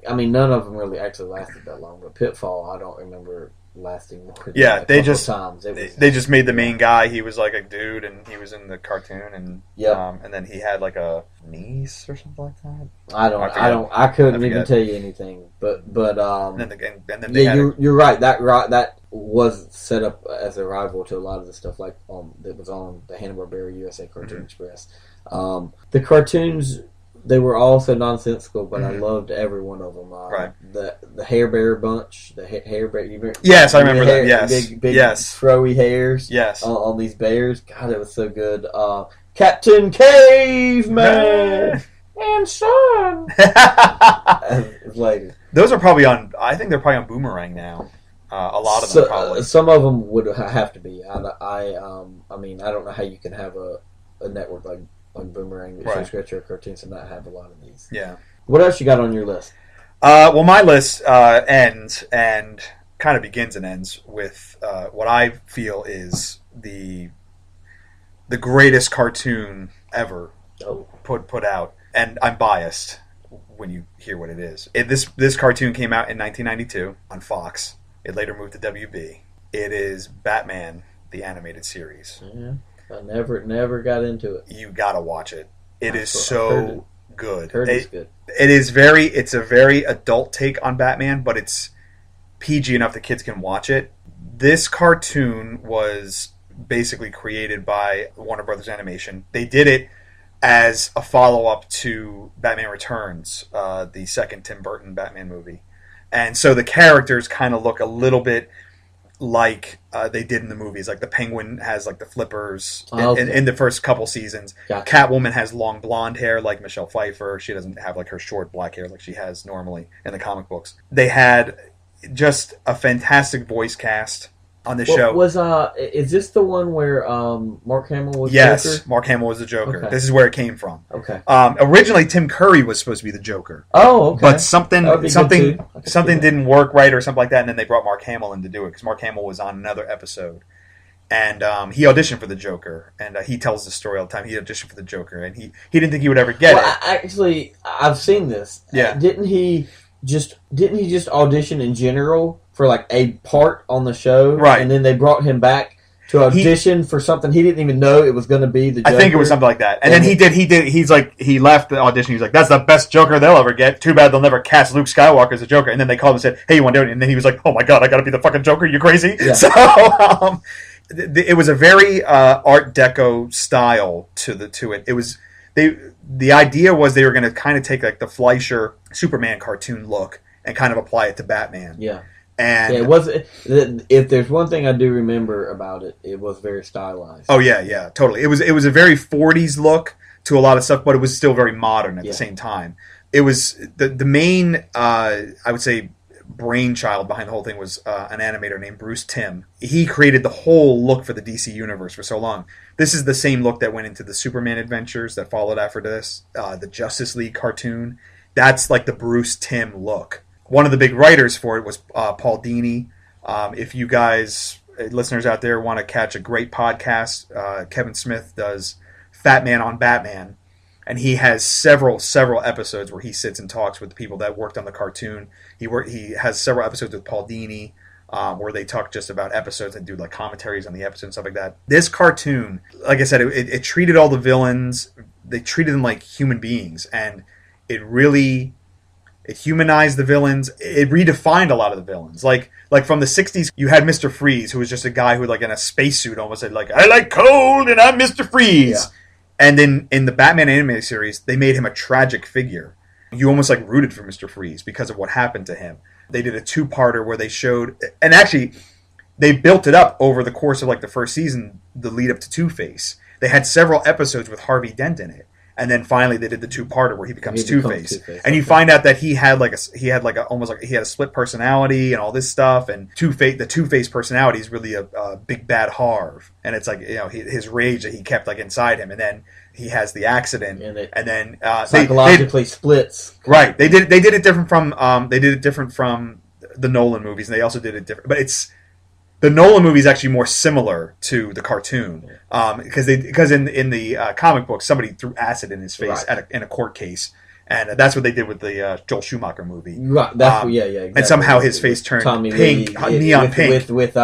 I mean, none of them really actually lasted that long, but Pitfall, I don't remember lasting more than a couple times. They just made the main guy. He was like a dude, and he was in the cartoon, and and then he had like a niece or something like that. I couldn't even tell you anything, but you're right. That was set up as a rival to a lot of the stuff like that was on the Hanna-Barbera USA Cartoon Express. The cartoons. They were all so nonsensical, but I loved every one of them. Right. The Hair Bear bunch, the Hair Bear. Yes, I remember that. Yes, big froey hairs. Yes, on these bears. God, it was so good. Captain Caveman and Son. Later. Those are probably on. I think they're probably on Boomerang now. A lot of them probably. Some of them would have to be. I mean, I don't know how you can have a network like Boomerang that shows retro cartoons and not have a lot of these. Yeah. What else you got on your list? Well, my list ends and kind of begins and ends with what I feel is the greatest cartoon ever put out, and I'm biased when you hear what it is. This cartoon came out in 1992 on Fox. It later moved to WB. It is Batman, the animated series. Yeah. I never got into it. You gotta watch it. It is so good. It's good. It's a very adult take on Batman, but it's PG enough that kids can watch it. This cartoon was basically created by Warner Brothers Animation. They did it as a follow-up to Batman Returns, the second Tim Burton Batman movie. And so the characters kind of look a little bit like they did in the movies. Like the Penguin has like the flippers Okay. in the first couple seasons. Gotcha. Catwoman has long blonde hair like Michelle Pfeiffer. She doesn't have like her short black hair like she has normally in the comic books. They had just a fantastic voice cast on the show. Is this the one where Mark Hamill was Yes, Joker? Mark Hamill was the Joker. Okay. This is where it came from. Okay. Originally, Tim Curry was supposed to be the Joker. Oh, okay. But something That would be good, too. I can see that. didn't work right or something like that, and then they brought Mark Hamill in to do it because Mark Hamill was on another episode, and he auditioned for the Joker, and he tells the story all the time. He auditioned for the Joker, and he didn't think he would ever get it. Actually, I've seen this. Yeah. Didn't he just audition in general for like a part on the show? Right. And then they brought him back to audition for something he didn't even know it was going to be the Joker. I think it was something like that. And then he did. He's like, he left the audition. He's like, that's the best Joker they'll ever get. Too bad they'll never cast Luke Skywalker as a Joker. And then they called and said, hey, you want to do it? And then he was like, oh my God, I got to be the fucking Joker. You crazy? Yeah. So it was a very Art Deco style to it. It was the idea was they were going to kind of take like the Fleischer Superman cartoon look and kind of apply it to Batman. Yeah. And it was. If there's one thing I do remember about it, it was very stylized. Oh yeah, totally. It was a very 40s look to a lot of stuff, but it was still very modern at the same time. It was the main, I would say, brainchild behind the whole thing was an animator named Bruce Timm. He created the whole look for the DC universe for so long. This is the same look that went into the Superman adventures that followed after this, the Justice League cartoon. That's like the Bruce Timm look. One of the big writers for it was Paul Dini. If you guys, listeners out there, want to catch a great podcast, Kevin Smith does Fat Man on Batman. And he has several episodes where he sits and talks with the people that worked on the cartoon. He has several episodes with Paul Dini where they talk just about episodes and do like commentaries on the episode and stuff like that. This cartoon, like I said, it treated all the villains. They treated them like human beings, and it humanized the villains. It redefined a lot of the villains. Like from the 60s, you had Mr. Freeze, who was just a guy who like in a spacesuit almost said like, I like cold and I'm Mr. Freeze. Yeah. And then in the Batman animated series, they made him a tragic figure. You almost like rooted for Mr. Freeze because of what happened to him. They did a 2-parter where they showed, and actually they built it up over the course of like the first season, the lead up to Two-Face. They had several episodes with Harvey Dent in it. And then finally they did the 2-parter where he becomes Two-Face. And you find out that he had a split personality and all this stuff. And the Two-Face personality is really a big bad Harv. And it's like, you know, his rage that he kept like inside him. And then he has the accident, and then psychologically splits. Right. They did it different from the Nolan movies, and they also did it different. But the Nolan movie is actually more similar to the cartoon because in the comic book somebody threw acid in his face in a court case, and that's what they did with the Joel Schumacher movie. Right. That's exactly. And somehow his face turned pink, neon pink, with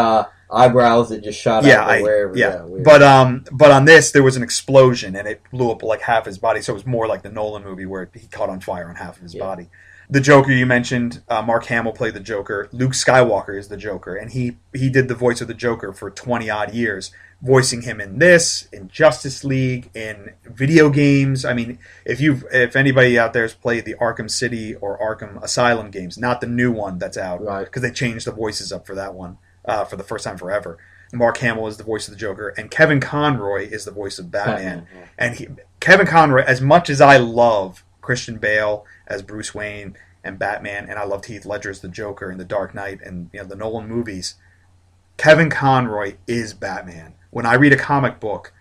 eyebrows that just shot out wherever. Yeah. But on this there was an explosion and it blew up like half his body, so it was more like the Nolan movie where he caught on fire on half of his body. The Joker you mentioned, Mark Hamill played the Joker. Luke Skywalker is the Joker, and he did the voice of the Joker for 20-odd years, voicing him in this, in Justice League, in video games. I mean, if anybody out there has played the Arkham City or Arkham Asylum games, not the new one that's out, because they changed the voices up for that one for the first time forever. Mark Hamill is the voice of the Joker, and Kevin Conroy is the voice of Batman. And Kevin Conroy, as much as I love Christian Bale as Bruce Wayne and Batman, and I loved Heath Ledger as the Joker in The Dark Knight and the Nolan movies, Kevin Conroy is Batman. When I read a comic book,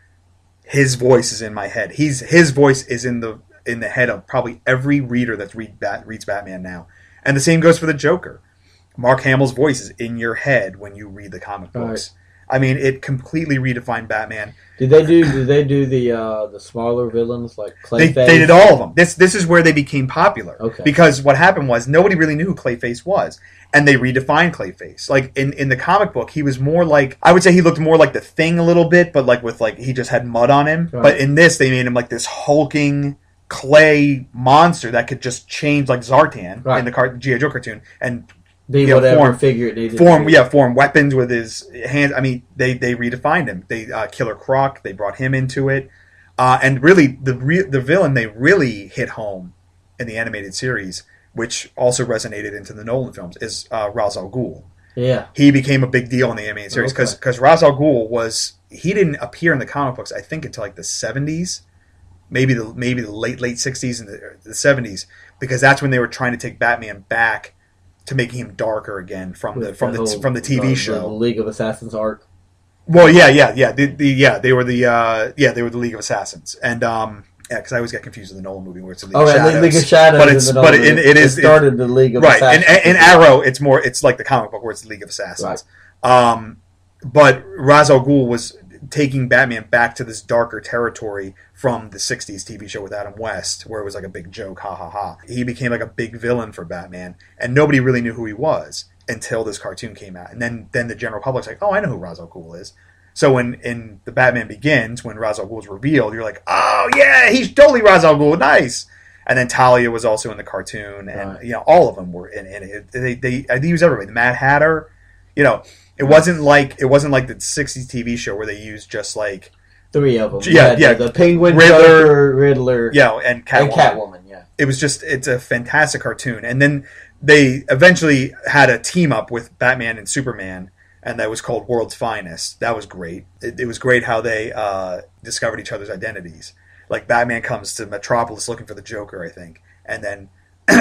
his voice is in my head. His voice is in the head of probably every reader that reads Batman now. And the same goes for the Joker. Mark Hamill's voice is in your head when you read the comic books. Right. I mean, it completely redefined Batman. Did they do the smaller villains like Clayface? They did all of them. This is where they became popular. Okay. Because what happened was nobody really knew who Clayface was, and they redefined Clayface. Like in the comic book, he was more like, I would say he looked more like the Thing a little bit, but like with like he just had mud on him. Right. But in this, they made him like this hulking clay monster that could just change like Zartan in the G.I. Joe cartoon and be whatever figure it needed. Form weapons with his hands. I mean, they redefined him. They Killer Croc. They brought him into it, and really the villain they really hit home in the animated series, which also resonated into the Nolan films, is Ra's al Ghul. Yeah. he became a big deal in the animated series because Ra's al Ghul he didn't appear in the comic books I think until like the 70s, maybe the late 60s and the 70s, because that's when they were trying to take Batman back to making him darker again from the TV show, the League of Assassins arc. Well, yeah. They were the League of Assassins, and because I always get confused with the Nolan movie where it's the League of Shadows. League of Shadows. It started the League of Assassins. Right, and Arrow, it's like the comic book where it's the League of Assassins. Right. But Ra's al Ghul was taking Batman back to this darker territory from the 60s TV show with Adam West, where it was like a big joke, ha ha ha. He became like a big villain for Batman, and nobody really knew who he was until this cartoon came out. And then the general public's like, oh, I know who Ra's al Ghul is. So when in the Batman Begins, when Ra's al Ghul is revealed, you're like, oh yeah, he's totally Ra's al Ghul, nice. And then Talia was also in the cartoon, and all of them were in it. They use everybody. The Mad Hatter, it wasn't like the '60s TV show where they used just like 3 of them. Yeah. The Penguin, Riddler, and Catwoman. Yeah, it's a fantastic cartoon. And then they eventually had a team up with Batman and Superman, and that was called World's Finest. That was great. It was great how they discovered each other's identities. Like Batman comes to Metropolis looking for the Joker, I think, and then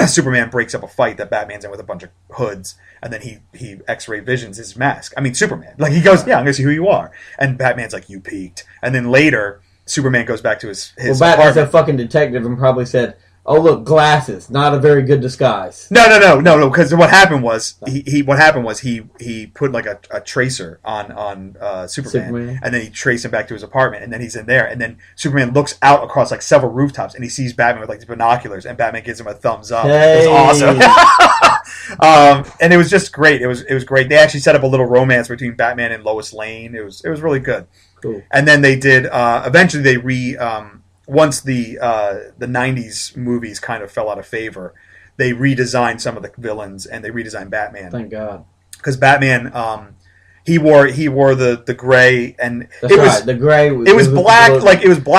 Superman breaks up a fight that Batman's in with a bunch of hoods, and then he X-ray visions his mask. I mean, Superman. Like, he goes, yeah, I'm going to see who you are. And Batman's like, you peeked. And then later, Superman goes back to his Batman's apartment. a fucking detective and probably said, oh, look, glasses. Not a very good disguise. No. Because what happened was he put like a tracer on Superman, and then he traced him back to his apartment, and then he's in there, and then Superman looks out across like several rooftops, and he sees Batman with like these binoculars, and Batman gives him a thumbs up. Hey. It was awesome. And it was just great. It was great. They actually set up a little romance between Batman and Lois Lane. It was really good. Cool. And then they did. Eventually, they once the 90s movies kind of fell out of favor, they redesigned some of the villains, and they redesigned Batman. Thank God. Because Batman, he wore the gray, and the gray. It was black,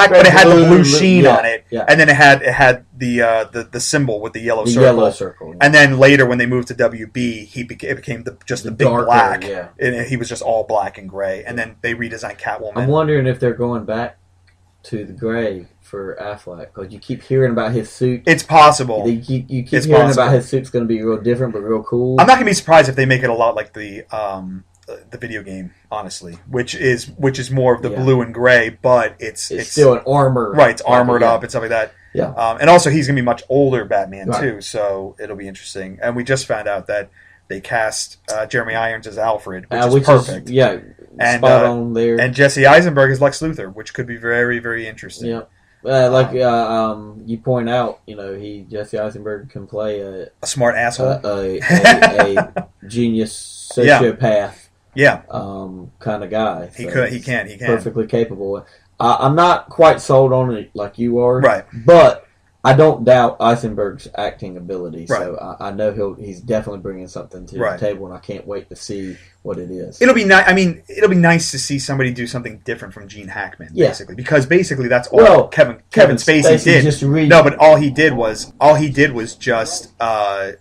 but it had the blue sheen on it, and then it had the symbol with the yellow circle. Yellow circle. Yeah. And then later, when they moved to WB, it became just the big darker, black. Yeah. And he was just all black and gray. And then they redesigned Catwoman. I'm wondering if they're going back to the gray for Affleck, because you keep hearing about his suit. It's possible. You keep hearing about his suit's going to be real different, but real cool. I'm not going to be surprised if they make it a lot like the video game, honestly, which is more of the blue and gray, but it's still an armor. Right, it's armored up and stuff like that. Yeah. And also he's going to be much older Batman too, so it'll be interesting. And we just found out that they cast Jeremy Irons as Alfred, which is perfect. And spot on there. And Jesse Eisenberg as Lex Luthor, which could be very, very interesting. Yeah. You point out, Jesse Eisenberg can play a smart asshole, a genius sociopath, kind of guy. So he can perfectly capable. I'm not quite sold on it like you are, right? But I don't doubt Eisenberg's acting ability, right. So I know he's definitely bringing something to the table, and I can't wait to see what it is. It'll be nice. I mean, it'll be nice to see somebody do something different from Gene Hackman, basically, because basically that's all Kevin Spacey did. No, but all he did was just kind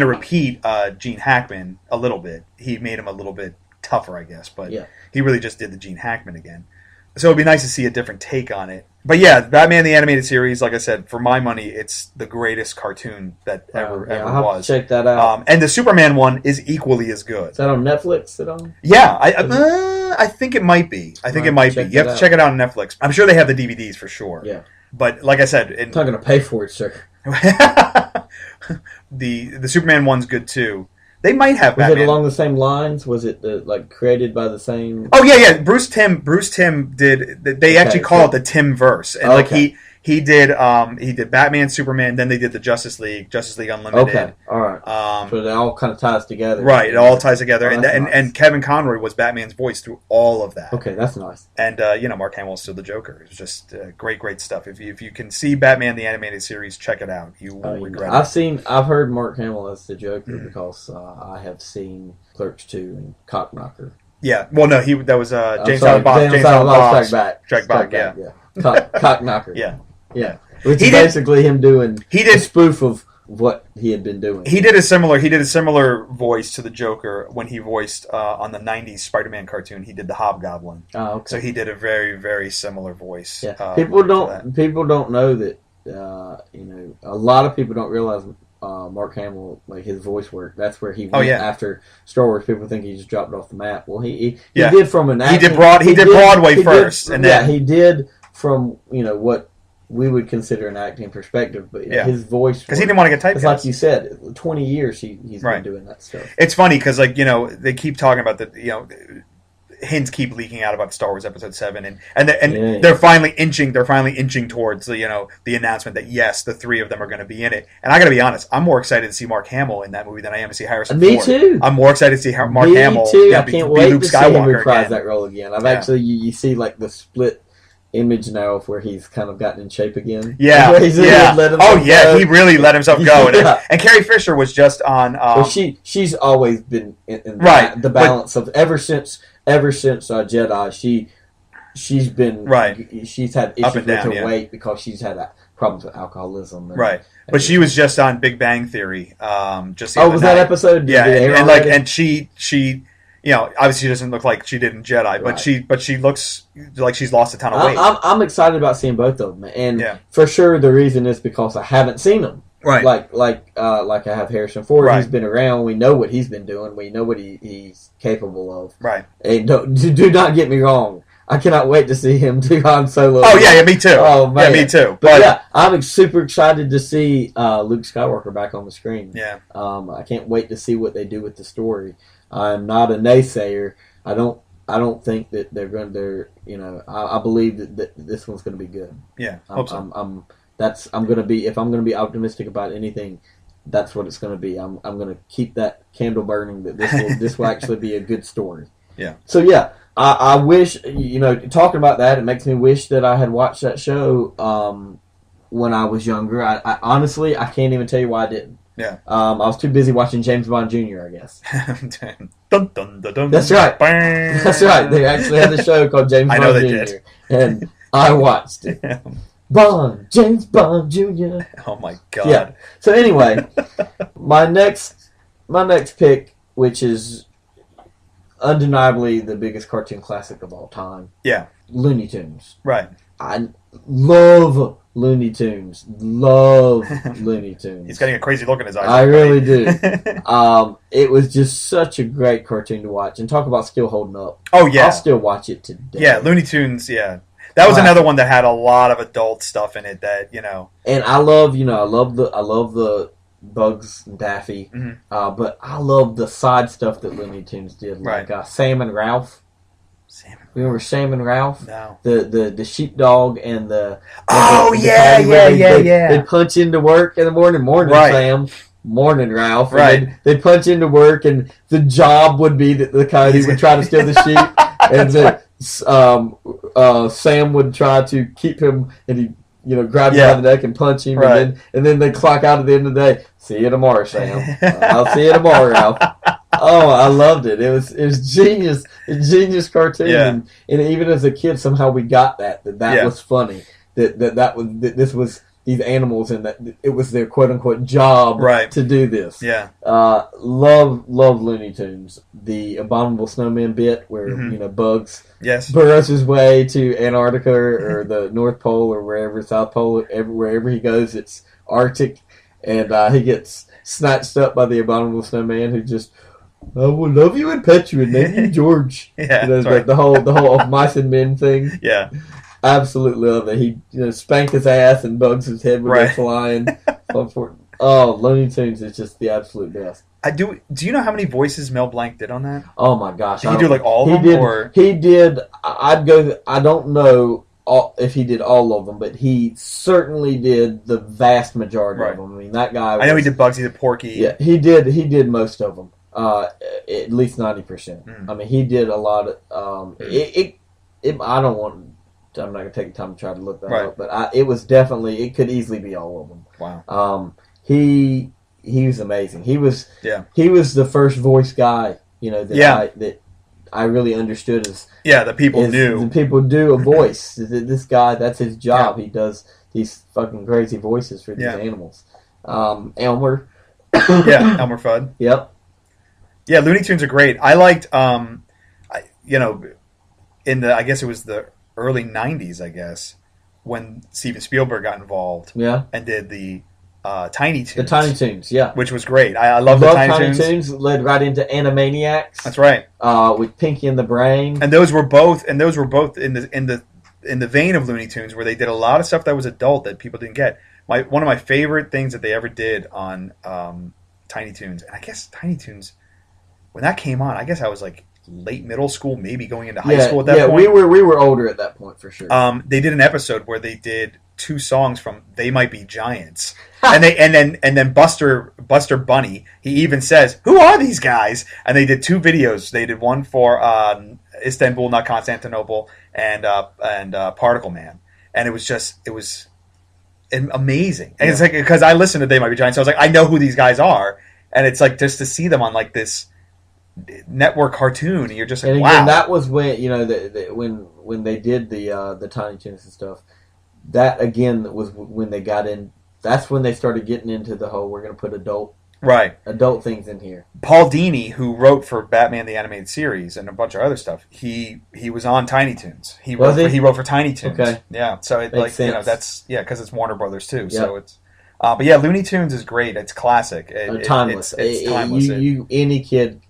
of repeat Gene Hackman a little bit. He made him a little bit tougher, I guess, but he really just did the Gene Hackman again. So it'd be nice to see a different take on it. But yeah, Batman the Animated Series, like I said, for my money, it's the greatest cartoon that ever I'll was. Check that out. And the Superman one is equally as good. Is that on Netflix at all? Yeah, I think it might be. You have to check it out on Netflix. I'm sure they have the DVDs for sure. Yeah. But like I said, I'm not going to pay for it, sir. the Superman one's good too. They might have Was Batman. it along the same lines? Was it created by the same? Oh yeah. Bruce Timm did. They actually call it the Timm verse, and he did Batman, Superman. Then they did the Justice League Unlimited. Okay, all right. So it all kind of ties together. Right, it all ties together, nice. and Kevin Conroy was Batman's voice through all of that. Okay, that's nice. And Mark Hamill's still the Joker. It's just great stuff. If you can see Batman the Animated Series, check it out. You won't regret it. I've heard Mark Hamill as the Joker because I have seen Clerks 2 and Cockknocker. Yeah, well, no, that was James Silent Bob Strike Back. Yeah. Cockknocker. Yeah. Which is basically him doing a spoof of what he had been doing. He did a similar voice to the Joker when he voiced on the '90s Spider-Man cartoon. He did the Hobgoblin. Oh, okay. So he did a very, very similar voice. Yeah. People don't know that. A lot of people don't realize Mark Hamill, like his voice work. That's where he went after Star Wars. People think he just dropped off the map. Well, he did from an acting, he did Broadway first, and then he did from what we would consider an acting perspective, but his voice, because he didn't want to get typecast. Like you said, 20 years he's been doing that stuff. It's funny because they keep talking about hints keep leaking out about Star Wars Episode 7, and they're finally inching towards the announcement that yes, the three of them are going to be in it. And I got to be honest, I'm more excited to see Mark Hamill in that movie than I am to see Harrison Ford. Me too. I'm more excited to see Mark Hamill. I can't wait Luke to Skywalker see him reprise that role again. I've actually you see like the split image now of where he's kind of gotten in shape again. Yeah. He really let himself go. And Carrie Fisher was just on. She's always been in the balance of ever since Jedi. She's been she's had issues with her weight because she's had problems with alcoholism. But she was just on Big Bang Theory. Was that episode? Yeah, and she obviously she doesn't look like she did in Jedi, but she looks like she's lost a ton of weight. I'm excited about seeing both of them, and for sure the reason is because I haven't seen them. Right, like I have Harrison Ford. Right. He's been around. We know what he's been doing. We know what he's capable of. Right. And do not get me wrong. I cannot wait to see him do Han Solo. Oh yeah, me too. Oh man, yeah, me too. But I'm super excited to see Luke Skywalker back on the screen. Yeah. I can't wait to see what they do with the story. I'm not a naysayer. I don't think that they're going to. I believe that this one's going to be good. Yeah. Hope so. I'm going to be, if I'm going to be optimistic about anything, that's what it's going to be. I'm going to keep that candle burning that this will actually be a good story. Yeah. So I wish, talking about that, it makes me wish that I had watched that show when I was younger. I honestly, I can't even tell you why I didn't. Yeah. I was too busy watching James Bond Jr., I guess. Dun, dun, dun, dun, That's right. Bang. That's right. They actually had a show called James Bond Jr. Did. And I watched it. James Bond Jr. Oh my god. Yeah. So anyway, my next pick, which is undeniably the biggest cartoon classic of all time. Yeah. Looney Tunes. Right. I love Looney Tunes. Love Looney Tunes. He's getting a crazy look in his eyes. I really do. It was just such a great cartoon to watch. And talk about still holding up. Oh yeah. I'll still watch it today. Yeah, Looney Tunes, yeah. That was another one that had a lot of adult stuff in it that, And I love the Bugs and Daffy, but I love the side stuff that Looney Tunes did, like Sam and Ralph. Remember Sam and Ralph? No. The sheepdog and the They punch into work in the morning. Morning, Sam. Morning, Ralph. Right. They punch into work, and the job would be that the coyote would try to steal the sheep, and Sam would try to keep him, and he grab him by the neck and punch him, and then they clock out at the end of the day. See you tomorrow, Sam. I'll see you tomorrow, Ralph. Oh, I loved it. It was genius, a genius cartoon, and even as a kid, somehow we got that was funny. This was these animals, and that it was their quote unquote job to do this. Yeah. Love Looney Tunes. The Abominable Snowman bit where Bugs burrows his way to Antarctica or the North Pole or wherever, South Pole, wherever he goes, it's Arctic, and he gets snatched up by the Abominable Snowman, who just, I will love you and pet you and name you George. Yeah, the whole of mice and men thing. Yeah. Absolutely love it. He spanked his ass and Bugs his head with a flying. Oh, Looney Tunes is just the absolute best. Do you know how many voices Mel Blanc did on that? Oh my gosh! Did he do like all of them? He did. I don't know if he did all of them, but he certainly did the vast majority of them. I mean, that guy. I know he did Bugs. He did Porky. Yeah, he did. He did most of them. At least 90%. I mean, he did a lot of. I don't want. I'm not gonna take the time to try to look that up, but it was definitely. It could easily be all of them. Wow. He was amazing. He was the first voice guy. That I really understood as the people knew. The people do a voice. This guy, that's his job. He does these fucking crazy voices for these animals. Elmer. Yeah, Elmer Fudd. Yep. Yeah, Looney Tunes are great. I liked, in the, I guess it was the early '90s, I guess, when Steven Spielberg got involved. Yeah. And did the Tiny Toons. The Tiny Toons, yeah. Which was great. I love the Tiny Toons. Led right into Animaniacs. That's right. With Pinky and the Brain. And those were both in the vein of Looney Tunes, where they did a lot of stuff that was adult that people didn't get. One of my favorite things that they ever did on Tiny Toons, and I guess Tiny Toons, when that came on, I guess I was like late middle school, maybe going into high school at that point. Yeah, we were older at that point for sure. They did an episode where they did 2 songs from "They Might Be Giants," and then Buster Bunny, he even says, "Who are these guys?" And they did 2 videos. They did one for Istanbul, not Constantinople, and Particle Man, and it was amazing. And it's like, because I listened to "They Might Be Giants," so I was like, I know who these guys are, and it's like just to see them on like this network cartoon, and you're just like, and wow. again, that was when when they did the Tiny Toons and stuff. That again was when they got in. That's when they started getting into the whole we're going to put adult things in here. Paul Dini, who wrote for Batman the Animated Series and a bunch of other stuff, he was on Tiny Toons. He wrote for Tiny Toons. Okay. Yeah, so it Makes sense. that's because it's Warner Brothers too. Yep. So it's but yeah, Looney Tunes is great. It's classic. Timeless. It's timeless. Any kid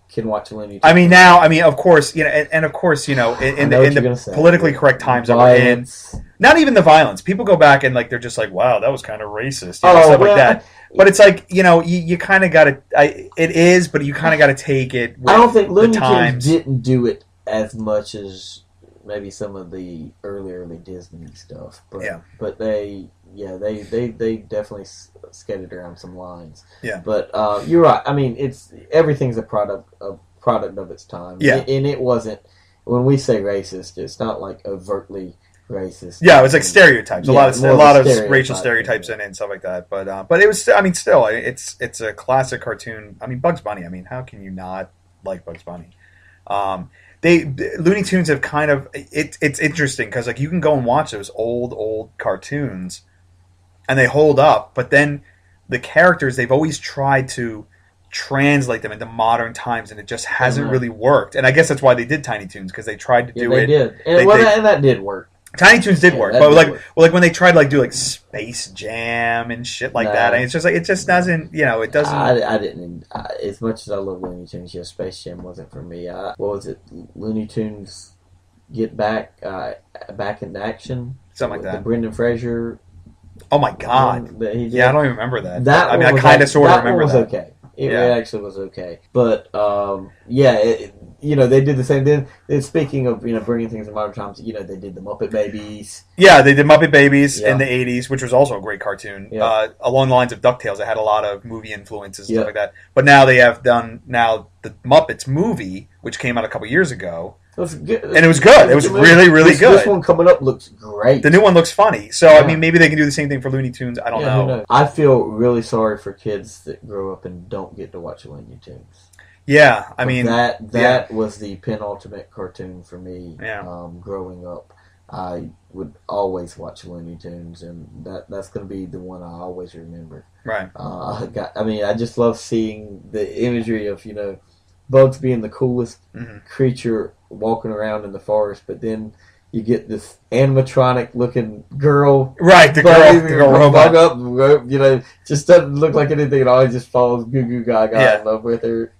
can watch Looney Tunes. I mean, of course, and of course, in the politically correct times that we're in, not even the violence. People go back and like they're just like, wow, that was kind of racist, stuff like that. But it's like, you kind of got to. It is, but you kind of got to take it. With I don't think Looney Tunes didn't do it as much as maybe some of the early Disney stuff. But they definitely skated around some lines. Yeah. But you're right. I mean, everything's a product of its time. Yeah. And it wasn't. When we say racist, it's not like overtly racist. Yeah, it was like stereotypes. Yeah, a lot of racial stereotypes in it and stuff like that. But it was. I mean, still, it's a classic cartoon. I mean, Bugs Bunny. I mean, how can you not like Bugs Bunny? Looney Tunes have kind of. It's interesting because like you can go and watch those old cartoons, and they hold up. But then the characters, they've always tried to translate them into modern times, and it just hasn't really worked. And I guess that's why they did Tiny Toons, because they tried to do it. And that did work. Tiny Toons did work, but like when they tried to like do like Space Jam and shit like that, and it's just like it just doesn't, it doesn't. I didn't. As much as I love Looney Tunes, Space Jam wasn't for me. What was it? Looney Tunes Get Back into Action, something like that. The Brendan Fraser. Oh my god! I don't even remember that. I kind of sort of remember that. That was okay. It actually was okay, but they did the same thing. Speaking of bringing things in modern times, they did the Muppet Babies. Yeah, they did Muppet Babies in the '80s, which was also a great cartoon. Yeah. Along the lines of DuckTales, it had a lot of movie influences and stuff like that. But now they have done the Muppets movie, which came out a couple years ago. It was good. And it was good. It was really, really good. This one coming up looks great. The new one looks funny. So, I mean, maybe they can do the same thing for Looney Tunes. I don't know. I feel really sorry for kids that grow up and don't get to watch Looney Tunes. Yeah, I mean... That was the penultimate cartoon for me growing up. I would always watch Looney Tunes, and that's going to be the one I always remember. Right. I just love seeing the imagery of, Bugs being the coolest creature walking around in the forest, but then you get this animatronic-looking girl. Right, the girl robot. Up, just doesn't look like anything at all. He just falls goo goo gaga in love with her.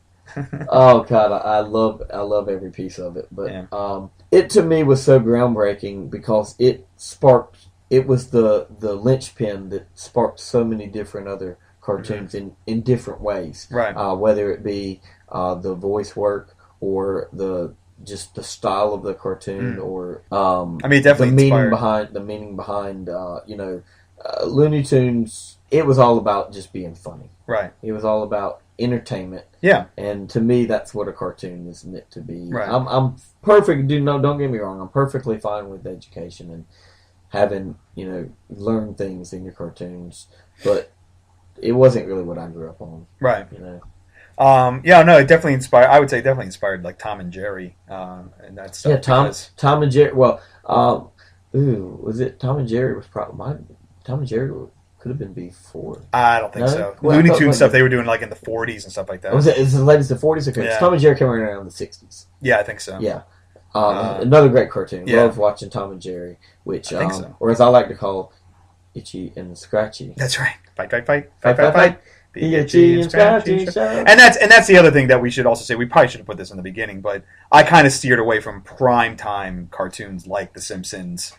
Oh God, I love every piece of it. But it to me was so groundbreaking because it was the linchpin that sparked so many different other cartoons in different ways. Right. Whether it be the voice work or the style of the cartoon or definitely the meaning behind Looney Tunes. It was all about just being funny. Right. It was all about entertainment. Yeah. And to me, that's what a cartoon is meant to be. Right. I'm perfect. Don't get me wrong. I'm perfectly fine with education and having learn things in your cartoons, but it wasn't really what I grew up on. Right. It definitely inspired. I would say definitely inspired like Tom and Jerry and that stuff. Yeah, Tom and Jerry. Well, was it Tom and Jerry was probably Tom and Jerry Could have been before. I don't think No? so. Well, I Looney thought Tunes like stuff they were doing like in the 40s and stuff like that. Was it? Is the latest the 40s? Okay. Yeah. Tom and Jerry came around in the 60s. Yeah, I think so. Yeah. Another great cartoon. Yeah. Love watching Tom and Jerry, which, I think so. or as I like to call, Itchy and Scratchy. That's right. Fight, fight, Fight, fight, fight. The Itchy and Scratchy Show. And that's the other thing that we should also say. We probably should have put this in the beginning, but I kind of steered away from prime time cartoons like The Simpsons,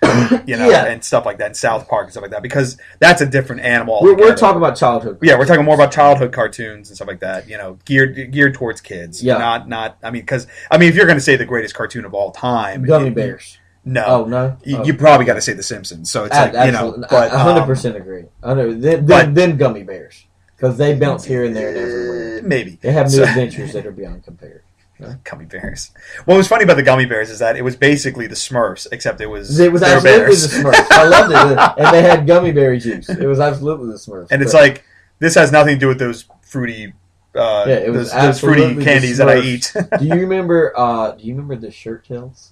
Yeah. and stuff like that, and South Park and stuff like that, because that's a different animal. We're altogether. talking about childhood. Yeah, we're talking more about childhood cartoons and stuff like that. Geared towards kids. Yeah. Not. I mean, because if you're going to say the greatest cartoon of all time, Gummy Bears. No. Oh, no? You probably got to say The Simpsons. So it's like, Absolutely. but 100% agree. I know. Then Gummy Bears. Because they bounce here and there and everywhere. Maybe. They have new adventures that are beyond compare. Gummy Bears. What was funny about the Gummy Bears is that it was basically the Smurfs, except it was absolutely bears. the Smurfs. I loved it. And they had gummy berry juice. It was absolutely the Smurfs. And it's like, this has nothing to do with those fruity it was those fruity absolutely the candies that I Smurfs. eat. Do you remember the shirt tails?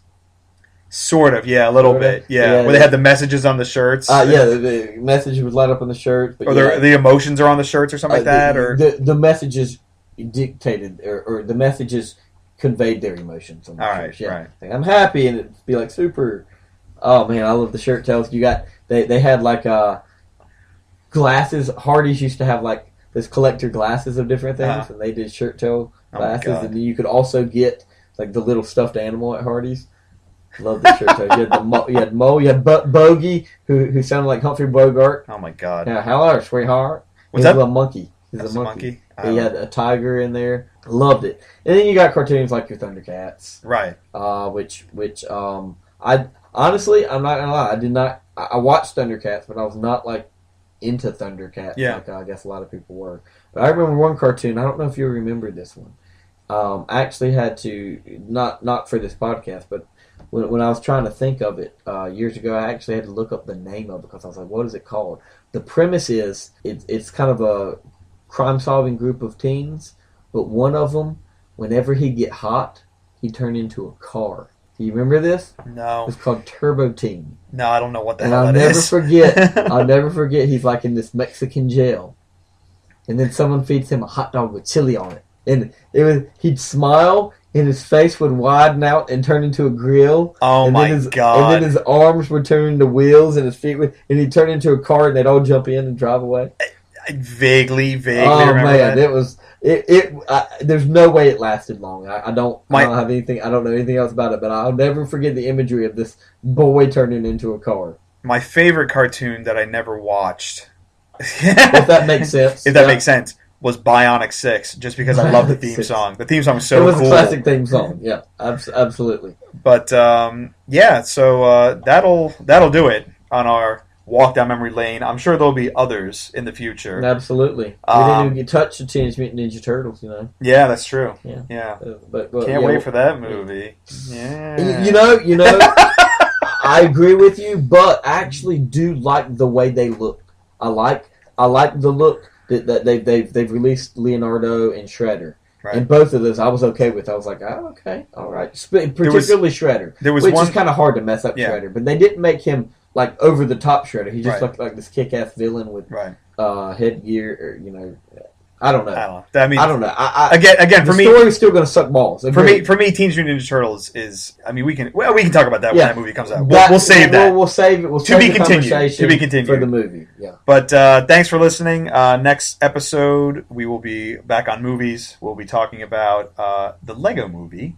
Sort of, yeah, a little Sort of. bit. Yeah. Yeah, Where they had the messages on the shirts. The message was light up on the shirt. But Or the emotions are on the shirts or something like that. Or the messages dictated, or the messages conveyed their emotions on the All shirts. right, Yeah. right. Like, I'm happy, and it'd be like super. Oh man, I love the shirt tails. They had like glasses. Hardee's used to have like those collector glasses of different things, and they did shirt tail glasses, and then you could also get like the little stuffed animal at Hardee's. Love the shirt tails. You had Mo, you had Bogey, who sounded like Humphrey Bogart. Oh my god. Yeah, hello, sweetheart. What's He's that? a monkey. He's That's a a monkey. monkey? He had a tiger in there. Loved it. And then you got cartoons like your Thundercats. Right. Which I honestly, I'm not gonna lie, I watched Thundercats, but I was not like into Thundercats like I guess a lot of people were. But I remember one cartoon, I don't know if you remember this one. I actually had to not for this podcast, but when I was trying to think of it years ago, I actually had to look up the name of it because I was like, what is it called? The premise is it's kind of a crime-solving group of teens, but one of them, whenever he'd get hot, he'd turn into a car. Do you remember this? No. It's called Turbo Teen. No, I don't know what the And hell I'll that never is. forget. I'll never forget. He's like in this Mexican jail, and then someone feeds him a hot dog with chili on it, and he'd smile, and his face would widen out and turn into a grill. Oh and my god! And then his arms would turn into wheels, and his feet and he'd turn into a car, and they'd all jump in and drive away. I vaguely Oh remember man, that. it was there's no way it lasted long. I don't have anything. I don't know anything else about it, but I'll never forget the imagery of this boy turning into a car. My favorite cartoon that I never watched, If that makes sense. if that makes sense, was Bionic 6, just because I love the theme 6. song. The theme song was so it was cool. a classic theme song. Yeah, absolutely. But so that'll do it on our walk down memory lane. I'm sure there'll be others in the future. Absolutely. We didn't even touch the Teenage Mutant Ninja Turtles, you know. Yeah, that's true. Yeah. But Can't wait for that movie. Yeah. You know, I agree with you, but I actually do like the way they look. I like the look that they've released Leonardo and Shredder. Right. And both of those I was okay with. I was like, oh, okay, all right. Particularly Shredder. Which is kind of hard to mess up Shredder. But they didn't make him like over the top Shredder. He just looked like this kick ass villain with headgear, or, you know. I don't know. I don't know. Again, for the me, the story's still going to suck balls. For me, Teenage Mutant Ninja Turtles is. I mean, we can talk about that when that movie comes out. We'll save that. We'll save it. We'll to be save the continued. conversation To be continued for the movie. Yeah. But thanks for listening. Next episode, we will be back on movies. We'll be talking about the Lego Movie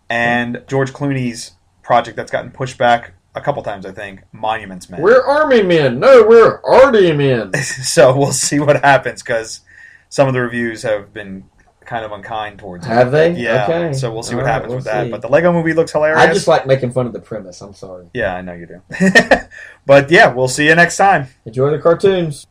and George Clooney's project that's gotten pushed back a couple times, I think, Monuments Men. We're Army Men. No, we're Arty Men. So we'll see what happens, because some of the reviews have been kind of unkind towards it. Have they? Yeah. Okay. So we'll see All what right, happens we'll with that. see. But the Lego Movie looks hilarious. I just like making fun of the premise. I'm sorry. Yeah, I know you do. But yeah, we'll see you next time. Enjoy the cartoons.